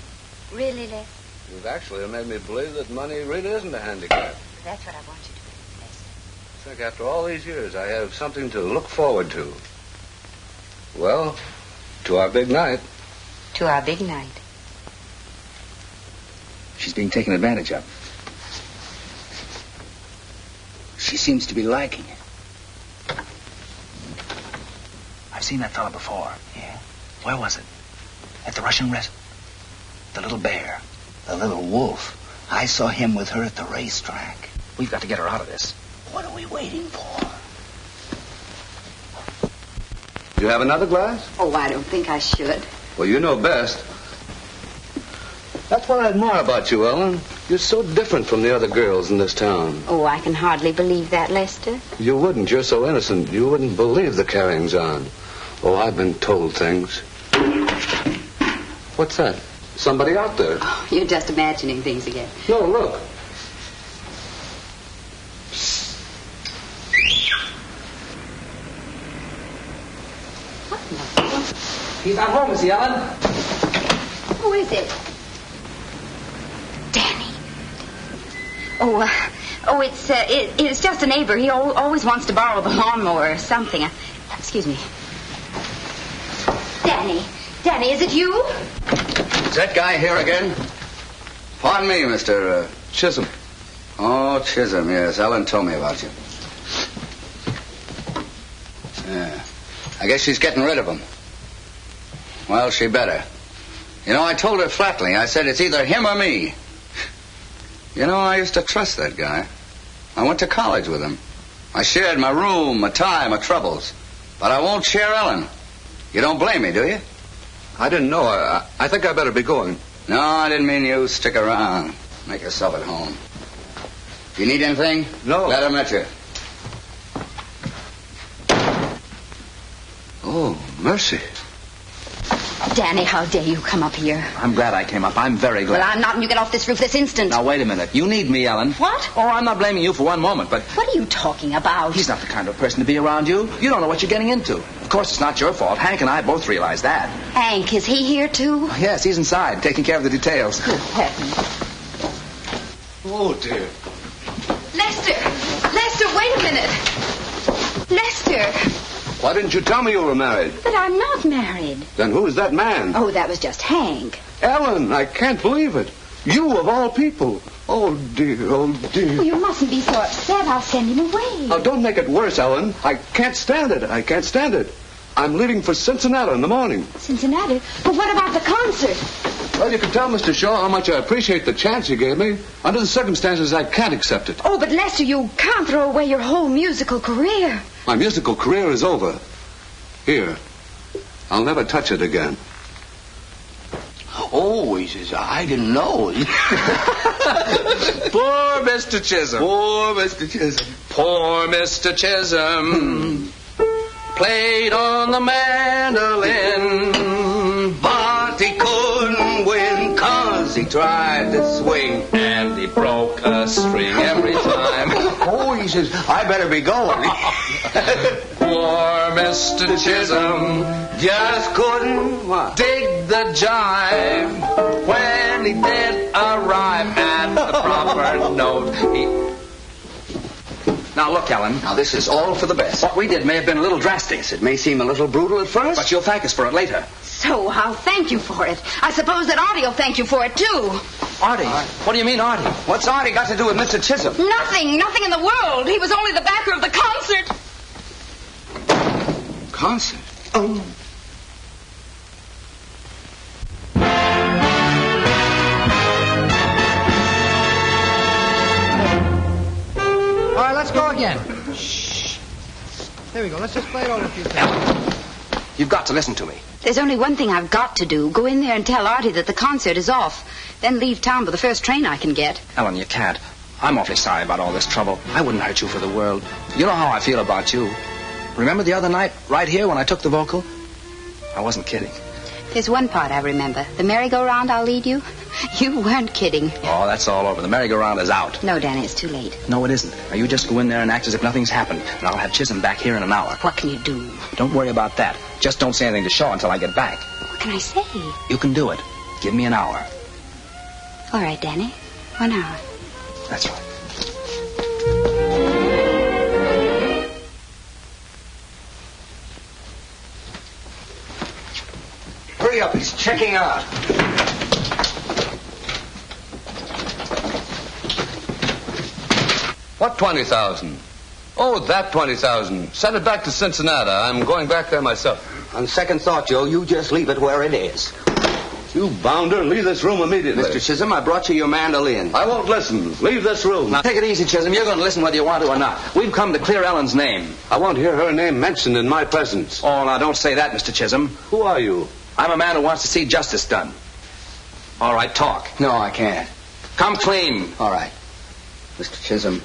Really, Les? You've actually made me believe that money really isn't a handicap. That's what I want you to believe, Les. I think after all these years, I have something to look forward to. Well, To our big night. To our big night. She's being taken advantage of. She seems to be liking it. I've seen that fella before. Yeah? Where was it? At the Russian restaurant. The little bear. The little wolf. I saw him with her at the racetrack. We've got to get her out of this. What are we waiting for? You have another glass? Oh, I don't think I should. Well, you know best. That's what I admire about you, Ellen. You're so different from the other girls in this town. Oh, I can hardly believe that, Lester. You wouldn't. You're so innocent. You wouldn't believe the carryings on. Oh, I've been told things. What's that? Somebody out there. Oh, you're just imagining things again. No, look. He's not home, is he, Ellen? Who is it? Danny. It's just a neighbor. He always wants to borrow the lawnmower or something. Excuse me. Danny, is it you? Is that guy here again? Pardon me, Mr. Chisholm. Oh, Chisholm, yes. Ellen told me about you. Yeah. I guess she's getting rid of him. Well, she better. You know, I told her flatly. I said it's either him or me. You know, I used to trust that guy. I went to college with him. I shared my room, my time, my troubles. But I won't share Ellen. You don't blame me, do you? I didn't know. I think I better be going. No, I didn't mean you. Stick around. Make yourself at home. If you need anything, no. Glad I met you. Oh, mercy. Danny, how dare you come up here? I'm glad I came up. I'm very glad. Well, I'm not, and you get off this roof this instant. Now, wait a minute. You need me, Ellen. What? Oh, I'm not blaming you for one moment, but... What are you talking about? He's not the kind of person to be around you. You don't know what you're getting into. Of course, it's not your fault. Hank and I both realize that. Hank, is he here, too? Oh, yes, he's inside, taking care of the details. Good heavens. Oh, dear. Lester, wait a minute. Lester. Why didn't you tell me you were married? But I'm not married. Then who is that man? Oh, that was just Hank. Ellen, I can't believe it. You of all people. Oh, dear, oh, dear. Oh, you mustn't be so upset. I'll send him away. Now, don't make it worse, Ellen. I can't stand it. I can't stand it. I'm leaving for Cincinnati in the morning. Cincinnati? But what about the concert? Well, you can tell Mr. Shaw how much I appreciate the chance he gave me. Under the circumstances, I can't accept it. Oh, but Lester, you can't throw away your whole musical career. My musical career is over. Here. I'll never touch it again. Oh, he says, I didn't know. Poor Mr. Chisholm. Poor Mr. Chisholm. Poor Mr. Chisholm. Played on the mandolin, but he couldn't win 'cause he tried to swing. and he broke a string every time. Oh, he says, I better be going. Poor Mr. Chisholm Just couldn't what? dig the jive. When he did arrive at the proper note, Now, look, Ellen. Now, this is all for the best. What we did may have been a little drastic. Yes, it may seem a little brutal at first. But you'll thank us for it later. So I'll thank you for it. I suppose that Artie will thank you for it, too. Artie? What do you mean, Artie? What's Artie got to do with Mr. Chisholm? Nothing in the world. He was only the backer of the concert. Concert? All right, let's go again. Shh. There we go. Let's just play it over a few times. You've got to listen to me. There's only one thing I've got to do. Go in there and tell Artie that the concert is off. Then leave town by the first train I can get. Ellen, you can't. I'm awfully sorry about all this trouble. I wouldn't hurt you for the world. You know how I feel about you. Remember the other night, right here, when I took the vocal? I wasn't kidding. There's one part I remember. The merry-go-round I'll lead you. You weren't kidding. Oh, that's all over. The merry-go-round is out. No, Danny, it's too late. No, it isn't. Now, you just go in there and act as if nothing's happened. And I'll have Chisholm back here in an hour. What can you do? Don't worry about that. Just don't say anything to Shaw until I get back. What can I say? You can do it. Give me an hour. All right, Danny. 1 hour. That's right. hurry up. He's checking out. What 20,000? Oh, that 20,000. Send it back to Cincinnati. I'm going back there myself. On second thought, Joe, you just leave it where it is. You bounder, leave this room immediately. Mr. Chisholm, I brought you your mandolin. I won't listen. Leave this room. Now, take it easy, Chisholm. You're going to listen whether you want to or not. We've come to clear Ellen's name. I won't hear her name mentioned in my presence. Oh, now, don't say that, Mr. Chisholm. Who are you? I'm a man who wants to see justice done. All right, talk. No, I can't. Come clean. All right. Mr. Chisholm,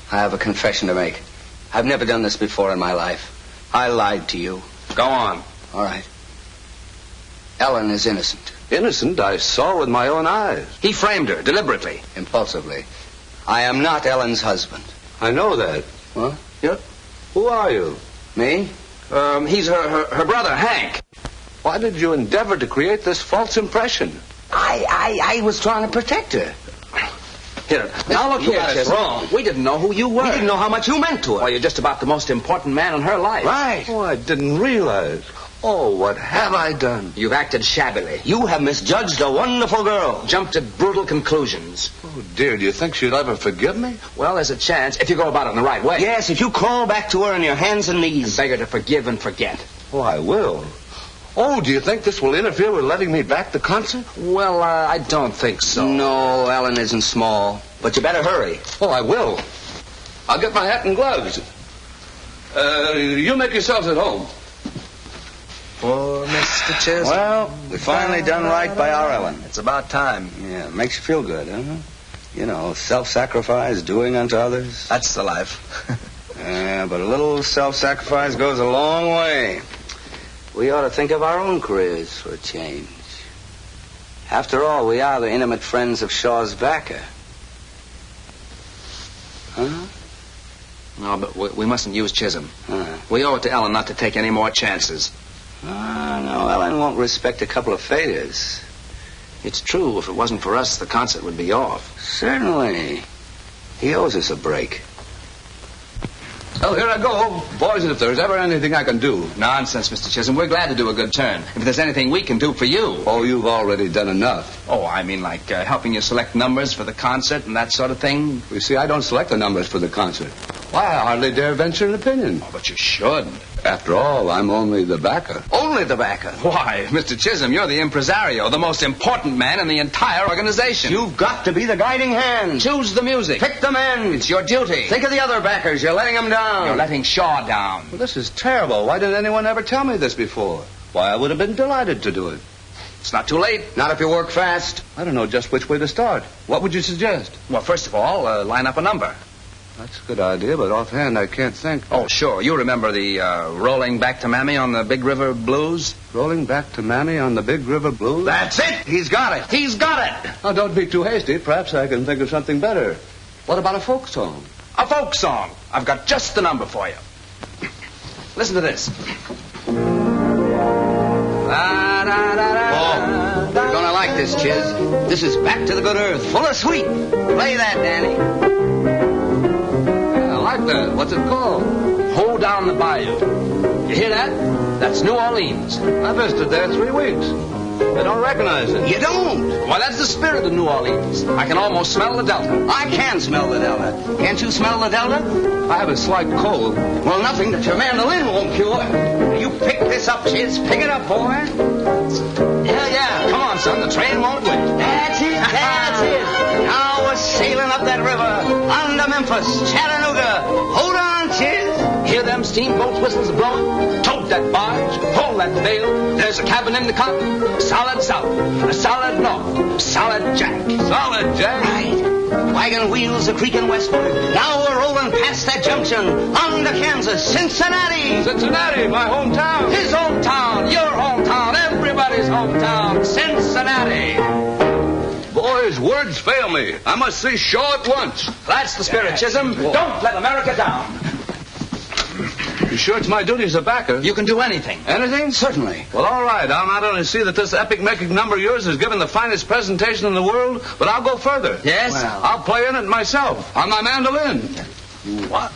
I have a confession to make. I've never done this before in my life. I lied to you. Go on. All right. Ellen is innocent. Innocent? I saw with my own eyes. He framed her, deliberately. Impulsively. I am not Ellen's husband. I know that. What? Yep. Who are you? Me? He's her brother, Hank. Why did you endeavor to create this false impression? I was trying to protect her. Here, now look here, Chisholm. Wrong. We didn't know who you were. We didn't know how much you meant to her. Well, you're just about the most important man in her life. Right. Oh, I didn't realize. Oh, what have I done? You've acted shabbily. You have misjudged a wonderful girl. Jumped at brutal conclusions. Oh, dear, do you think she'll ever forgive me? Well, there's a chance if you go about it in the right way. Yes, if you crawl back to her on your hands and knees. And beg her to forgive and forget. Oh, I will. Oh, do you think this will interfere with letting me back the concert? Well, I don't think so. No, Ellen isn't small. But you better hurry. Oh, I will. I'll get my hat and gloves. You make yourselves at home. Poor Mr. Chisholm. Well, we've finally done right by our Ellen. It's about time. Yeah, makes you feel good, huh? You know, self-sacrifice, doing unto others. That's the life. Yeah, but a little self-sacrifice goes a long way. We ought to think of our own careers for a change. After all, we are the intimate friends of Shaw's backer. Huh? No, but we mustn't use Chisholm. Huh. We owe it to Ellen not to take any more chances. No, Ellen won't respect a couple of failures. It's true. If it wasn't for us, the concert would be off. Certainly. He owes us a break. Well, here I go. Boys, if there's ever anything I can do. Nonsense, Mr. Chisholm. We're glad to do a good turn. If there's anything we can do for you. Oh, you've already done enough. Oh, I mean like helping you select numbers for the concert and that sort of thing. You see, I don't select the numbers for the concert. Why, I hardly dare venture an opinion. Oh, but you should. After all, I'm only the backer. Only the backer? Why, Mr. Chisholm, you're the impresario, the most important man in the entire organization. You've got to be the guiding hand. Choose the music. Pick the men. It's your duty. Think of the other backers. You're letting them down. You're letting Shaw down. Well, this is terrible. Why didn't anyone ever tell me this before? Why, I would have been delighted to do it. It's not too late. Not if you work fast. I don't know just which way to start. What would you suggest? Well, first of all, line up a number. That's a good idea, but offhand I can't think. Oh, sure. You remember the Rolling Back to Mammy on the Big River Blues? Rolling Back to Mammy on the Big River Blues? That's it. He's got it. He's got it. Now, don't be too hasty. Perhaps I can think of something better. What about a folk song? A folk song. I've got just the number for you. Listen to this. Oh, you're gonna like this, Chiz. This is Back to the Good Earth, full of sweet. Play that, Danny. I like that. What's it called? Hold Down the Bayou. You hear that? That's New Orleans. I visited there 3 weeks. I don't recognize it. You don't? Why, that's the spirit of New Orleans. I can almost smell the Delta. I can smell the Delta. Can't you smell the Delta? I have a slight cold. Well, nothing that your mandolin won't cure. You pick this up, Chiz. Pick it up, boy. Yeah. Come on, son. The train won't wait. That's it. That's it. Now we're sailing up that river. On to Memphis, Chattanooga. Hold on, Chiz. Hear them steamboat whistles blowing? Tote that barge. Pull that bale. There's a cabin in the cotton. Solid south. A solid north. Solid Jack. Solid Jack? Right. Wagon wheels are creaking westward. Now we're rolling past that junction. On to Kansas, Cincinnati. Cincinnati, my hometown. His hometown. Your hometown. Everybody's hometown. Cincinnati. Boys, words fail me. I must see Shaw at once. That's the spirit, Chisholm. Don't let America down. You sure it's my duty as a backer? You can do anything. Anything? Certainly. Well, all right. I'll not only see that this epic-making number of yours is given the finest presentation in the world, but I'll go further. Yes? Well, I'll play in it myself, on my mandolin. What?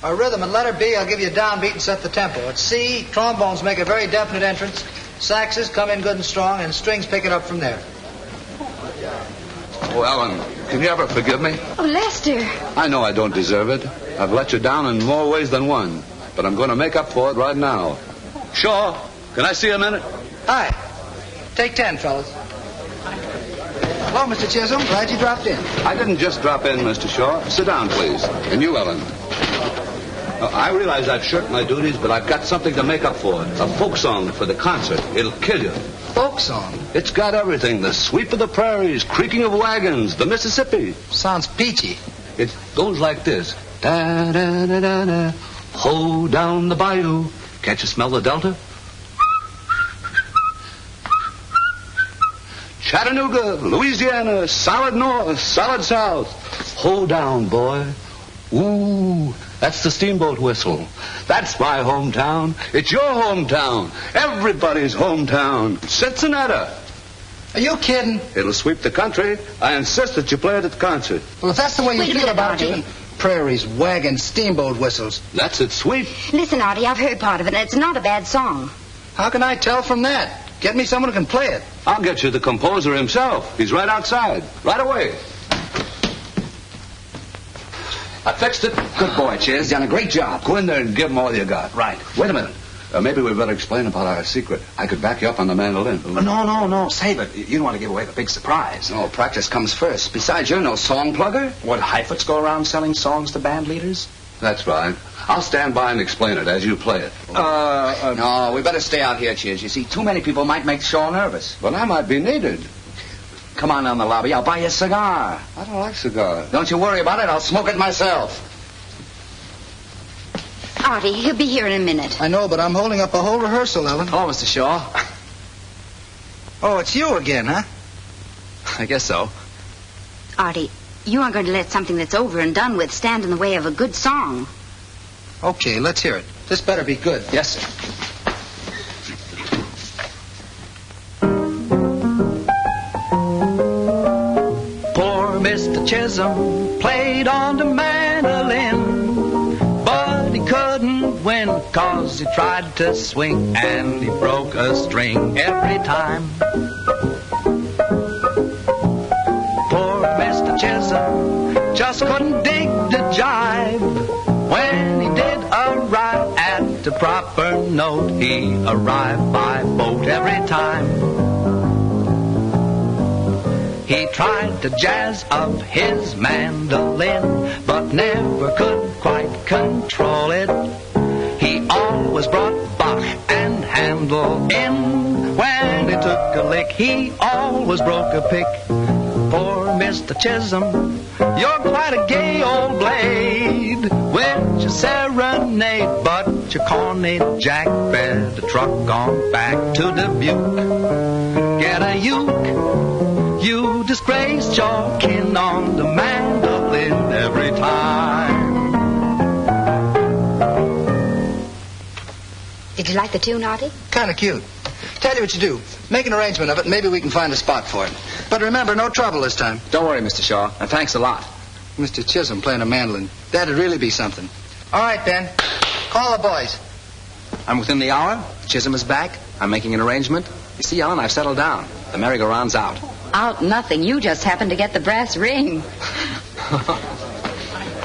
Our rhythm at letter B, I'll give you a downbeat and set the tempo. At C, trombones make a very definite entrance. Saxes come in good and strong, and strings pick it up from there. Oh, Ellen, can you ever forgive me? Oh, Lester. I know I don't deserve it. I've let you down in more ways than one. But I'm going to make up for it right now. Shaw, can I see a minute? Hi. Take 10, fellas. Hello, Mr. Chisholm. Glad you dropped in. I didn't just drop in, Mr. Shaw. Sit down, please. And you, Ellen. I realize I've shirked my duties, but I've got something to make up for it. A folk song for the concert. It'll kill you. Folk song? It's got everything. The sweep of the prairies, creaking of wagons, the Mississippi. Sounds peachy. It goes like this. Da-da-da-da-da. Ho down the bayou. Can't you smell the delta? Chattanooga, Louisiana, solid north, solid south. Ho down, boy. Ooh, that's the steamboat whistle. That's my hometown. It's your hometown. Everybody's hometown. Cincinnati. Are you kidding? It'll sweep the country. I insist that you play it at the concert. Well, if that's the way you Wait a feel minute, about it, Artie. you can... Prairies, wagons, steamboat whistles. That's it, sweep. Listen, Artie, I've heard part of it, and it's not a bad song. How can I tell from that? Get me someone who can play it. I'll get you the composer himself. He's right outside. Right away. I fixed it. Good boy, Chiz. Done a great job. Go in there and give him all you got. Right. Wait a minute. Maybe we better explain about our secret. I could back you up on the mandolin. No. Save it. You don't want to give away the big surprise. No, practice comes first. Besides, you're no song plugger. What, Heifetz go around selling songs to band leaders? That's right. I'll stand by and explain it as you play it. No, we better stay out here, Chiz. You see, too many people might make Shaw nervous. But I might be needed. Come on down the lobby. I'll buy you a cigar. I don't like cigars. Don't you worry about it. I'll smoke it myself. Artie, he'll be here in a minute. I know, but I'm holding up a whole rehearsal, Ellen. Hello, Mr. Shaw. Oh, it's you again, huh? I guess so. Artie, you aren't going to let something that's over and done with stand in the way of a good song. Okay, let's hear it. This better be good. Yes, sir. Poor Mr. Chisholm played on the mandolin, but he couldn't win 'cause he tried to swing and he broke a string every time. Poor Mr. Chisholm just couldn't dig the jive. When he did arrive at the proper note, he arrived by boat every time. He tried to jazz up his mandolin, but never could quite control it. He always brought Bach and Handel in. When he took a lick, he always broke a pick. Poor Mr. Chisholm, you're quite a gay old blade with your serenade, but your corny Jack better truck on back to Dubuque. Get a uke. You disgraced your kin on the mandolin every time. Did you like the tune, Artie? Kind of cute. Tell you what you do. Make an arrangement of it, and maybe we can find a spot for it. But remember, no trouble this time. Don't worry, Mr. Shaw, and thanks a lot. Mr. Chisholm playing a mandolin. That'd really be something. All right, Ben. Call the boys. I'm within the hour. Chisholm is back. I'm making an arrangement. You see, Ellen, I've settled down. The merry-go-round's out. Out nothing. You just happened to get the brass ring.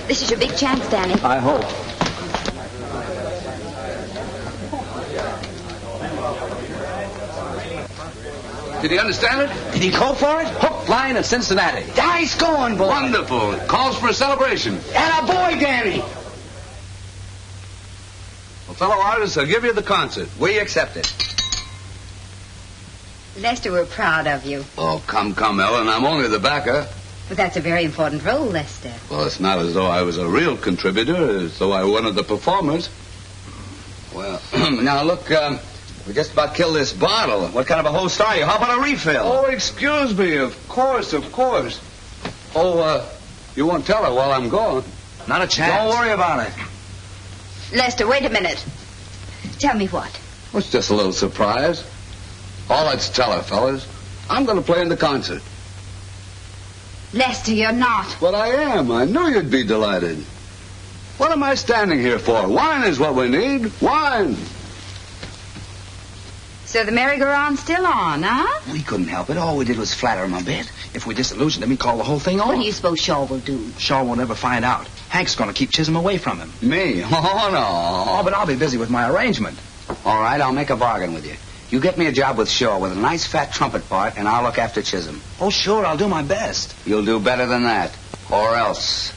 This is your big chance, Danny. I hope. Did he understand it? Did he go for it? Hook, line, and Cincinnati. Nice going, boy. Wonderful. Calls for a celebration. And a boy, Danny. Well, fellow artists, I'll give you the concert. We accept it. Lester, we're proud of you. Oh, come, Ellen. I'm only the backer. But that's a very important role, Lester. Well, it's not as though I was a real contributor, as though I one of the performers. Well, now look, we just about killed this bottle. What kind of a host are you? How about a refill? Oh, excuse me. Of course. Oh, you won't tell her while I'm gone. Not a chance. Don't worry about it. Lester, wait a minute. Tell me what. Well, it's just a little surprise. All let's tell her, fellas. I'm going to play in the concert. Lester, you're not. But I am. I knew you'd be delighted. What am I standing here for? Wine is what we need. Wine. So the merry-go-round's still on, huh? We couldn't help it. All we did was flatter him a bit. If we disillusioned him, he'd call the whole thing off. What do you suppose Shaw will do? Shaw won't ever find out. Hank's going to keep Chisholm away from him. Me? Oh, no. Oh, but I'll be busy with my arrangement. All right, I'll make a bargain with you. You get me a job with Shaw with a nice fat trumpet part, and I'll look after Chisholm. Oh, sure, I'll do my best. You'll do better than that. Or else.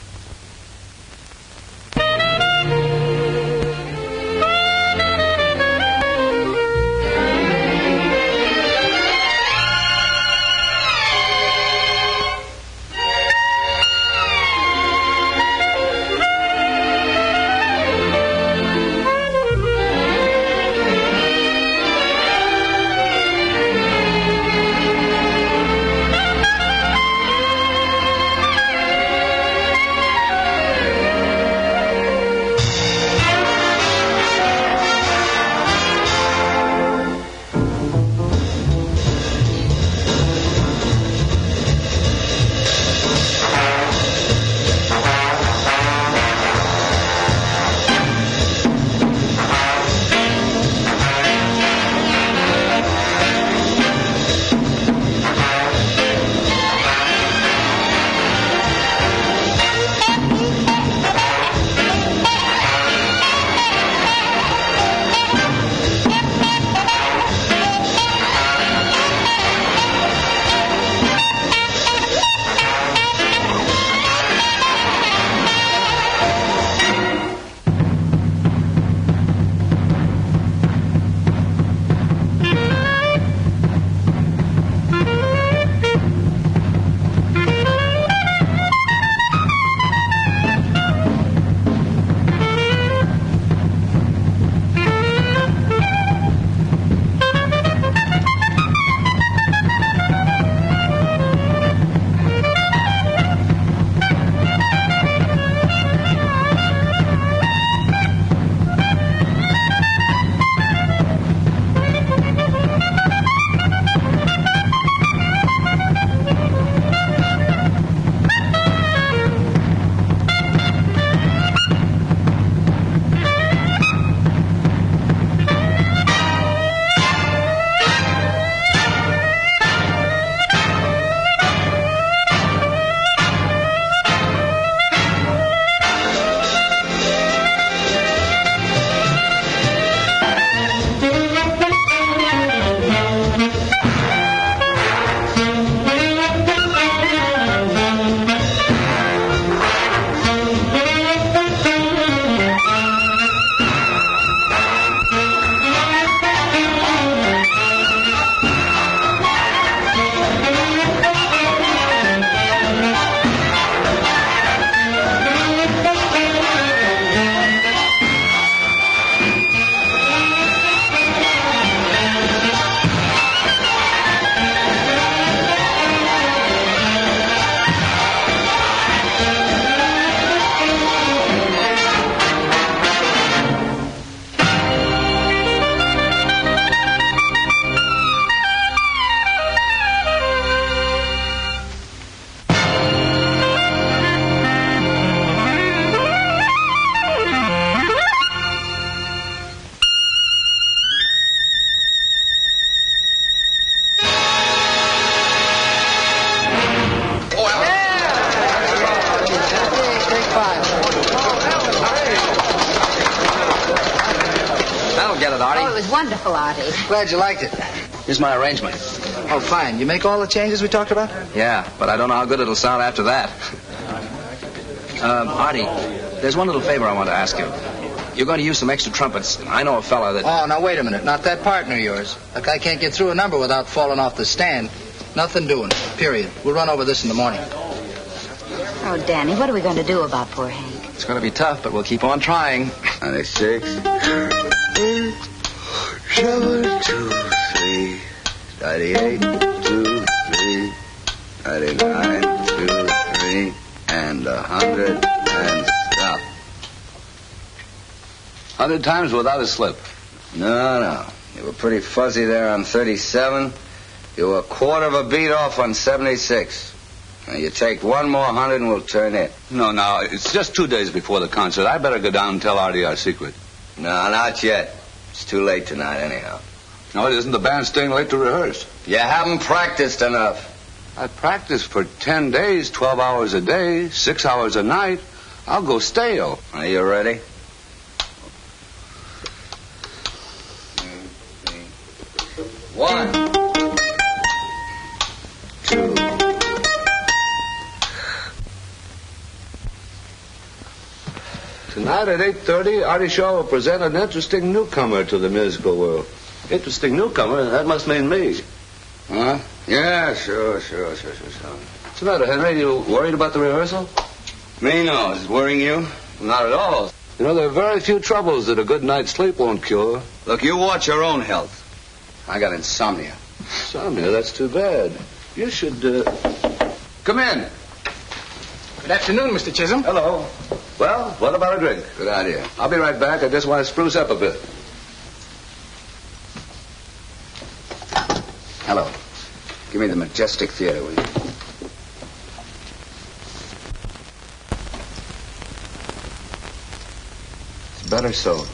Get it, Artie? Oh, it was wonderful, Artie. Glad you liked it. Here's my arrangement. Oh, fine. You make all the changes we talked about? Yeah, but I don't know how good it'll sound after that. Artie, there's one little favor I want to ask you. You're going to use some extra trumpets. I know a fella that... Oh, now, wait a minute. Not that partner of yours. That guy can't get through a number without falling off the stand. Nothing doing. Period. We'll run over this in the morning. Oh, Danny, what are we going to do about poor Hank? It's going to be tough, but we'll keep on trying. 96. 7, 2, 3. 98, 2, 3. 99, 2, 3. And 100, and stop. 100 times without a slip. No. You were pretty fuzzy there on 37. You were a quarter of a beat off on 76. Now, you take one more 100 and we'll turn in. No, it's just 2 days before the concert. I better go down and tell Artie our secret. No, not yet. It's too late tonight, anyhow. No, it isn't. The band's staying late to rehearse. You haven't practiced enough. I practiced for 10 days, 12 hours a day, 6 hours a night. I'll go stale. Are you ready? 1, 2. Tonight at 8:30, Artie Shaw will present an interesting newcomer to the musical world. Interesting newcomer? That must mean me. Huh? Yeah, sure. What's the matter, Henry? You worried about the rehearsal? Me, no. Is it worrying you? Not at all. You know, there are very few troubles that a good night's sleep won't cure. Look, you watch your own health. I got insomnia. Insomnia? That's too bad. You should, come in. Good afternoon, Mr. Chisholm. Hello. Well, what about a drink? Good idea. I'll be right back. I just want to spruce up a bit. Hello. Give me the Majestic Theater, will you? It's better so.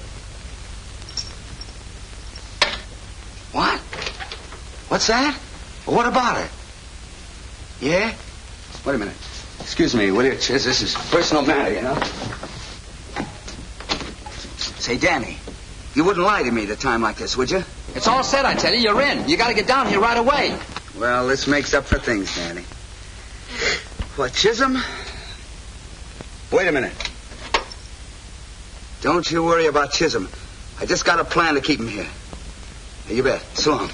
What? What's that? What about it? Yeah? Wait a minute. Excuse me, will you, Chiz? This is a personal matter, you know? Say, Danny, you wouldn't lie to me at a time like this, would you? It's all set, I tell you. You're in. You got to get down here right away. Well, this makes up for things, Danny. What, Chisholm? Wait a minute. Don't you worry about Chisholm. I just got a plan to keep him here. You bet. So long.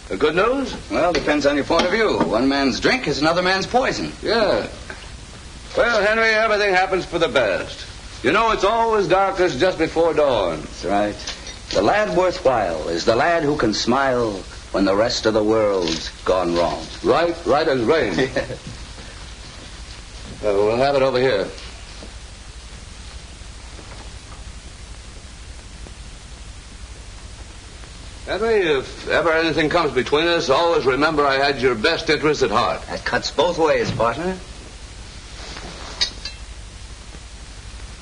The good news? Well, depends on your point of view. One man's drink is another man's poison. Yeah. Well, Henry, everything happens for the best. You know, it's always darkest just before dawn. That's right. The lad worthwhile is the lad who can smile when the rest of the world's gone wrong. Right as rain. We'll have it over here. Henry, if ever anything comes between us, always remember I had your best interest at heart. That cuts both ways, partner.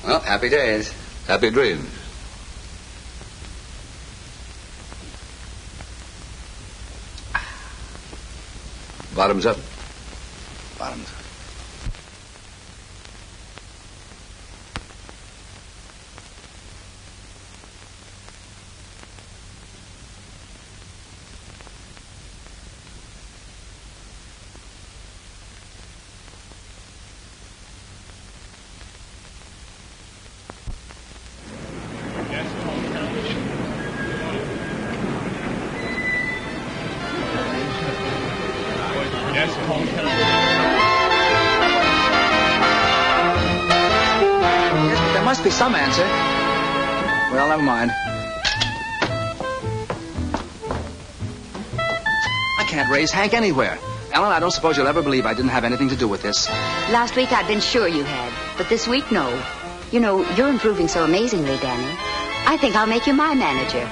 Well, happy days. Happy dreams. Bottoms up. Bottoms up. There must be some answer. Well, never mind. I can't raise Hank anywhere. Ellen, I don't suppose you'll ever believe I didn't have anything to do with this. Last week I'd been sure you had, but this week, no. You know, you're improving so amazingly, Danny. I think I'll make you my manager.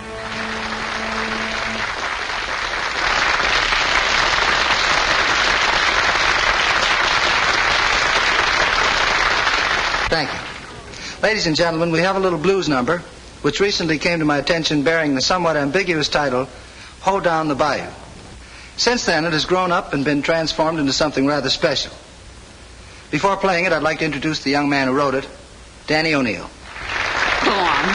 Thank you. Ladies and gentlemen, we have a little blues number which recently came to my attention bearing the somewhat ambiguous title, Hold Down the Bayou. Since then, it has grown up and been transformed into something rather special. Before playing it, I'd like to introduce the young man who wrote it, Danny O'Neill. Go on.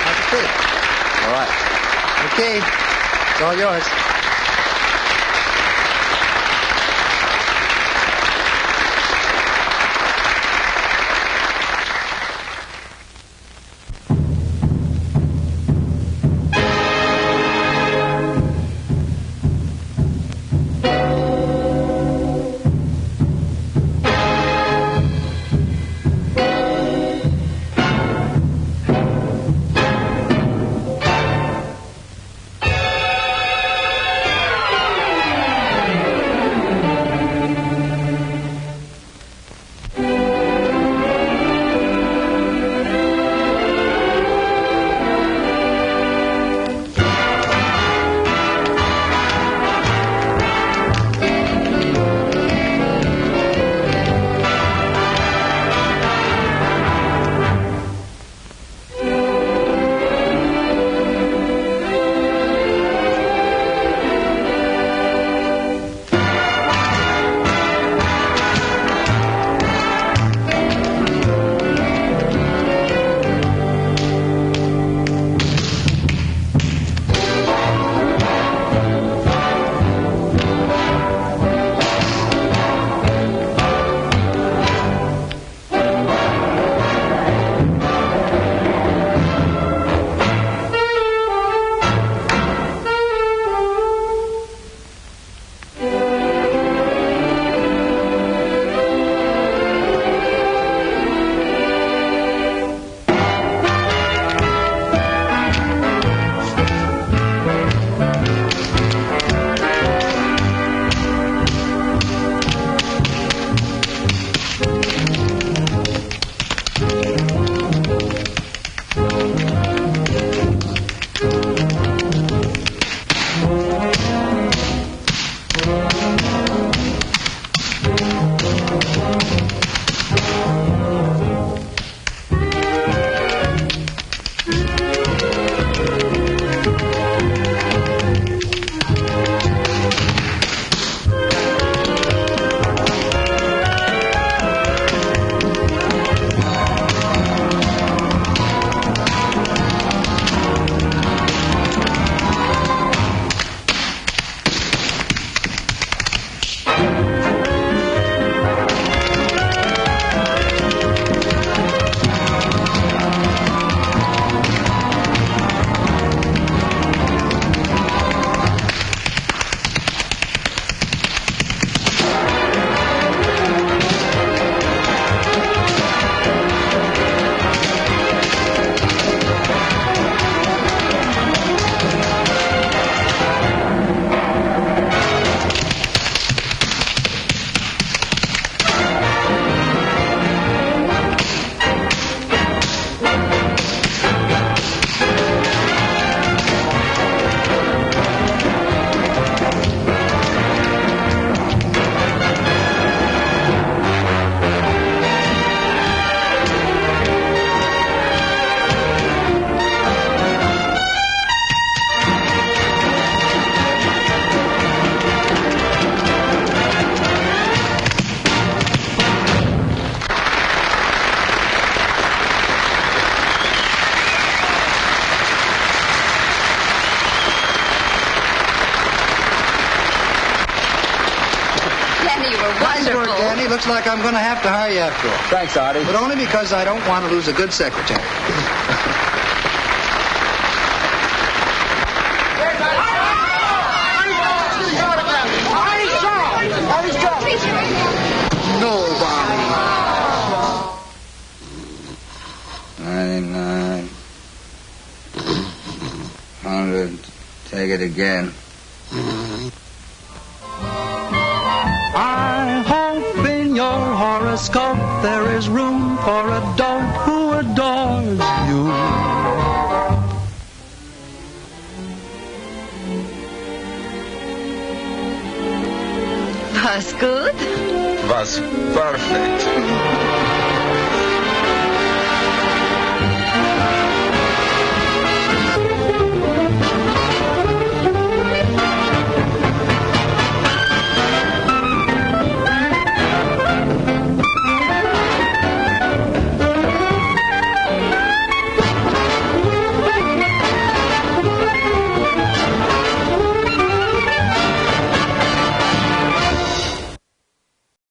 How's it feel? All right. Okay. It's all yours. looks like I'm going to have to hire you after all. Thanks, Artie. But only because I don't want to lose a good secretary. Nobody. 99. 100. Take it again. I hope in your horoscope there is room for a dope who adores you. Was good? Was perfect.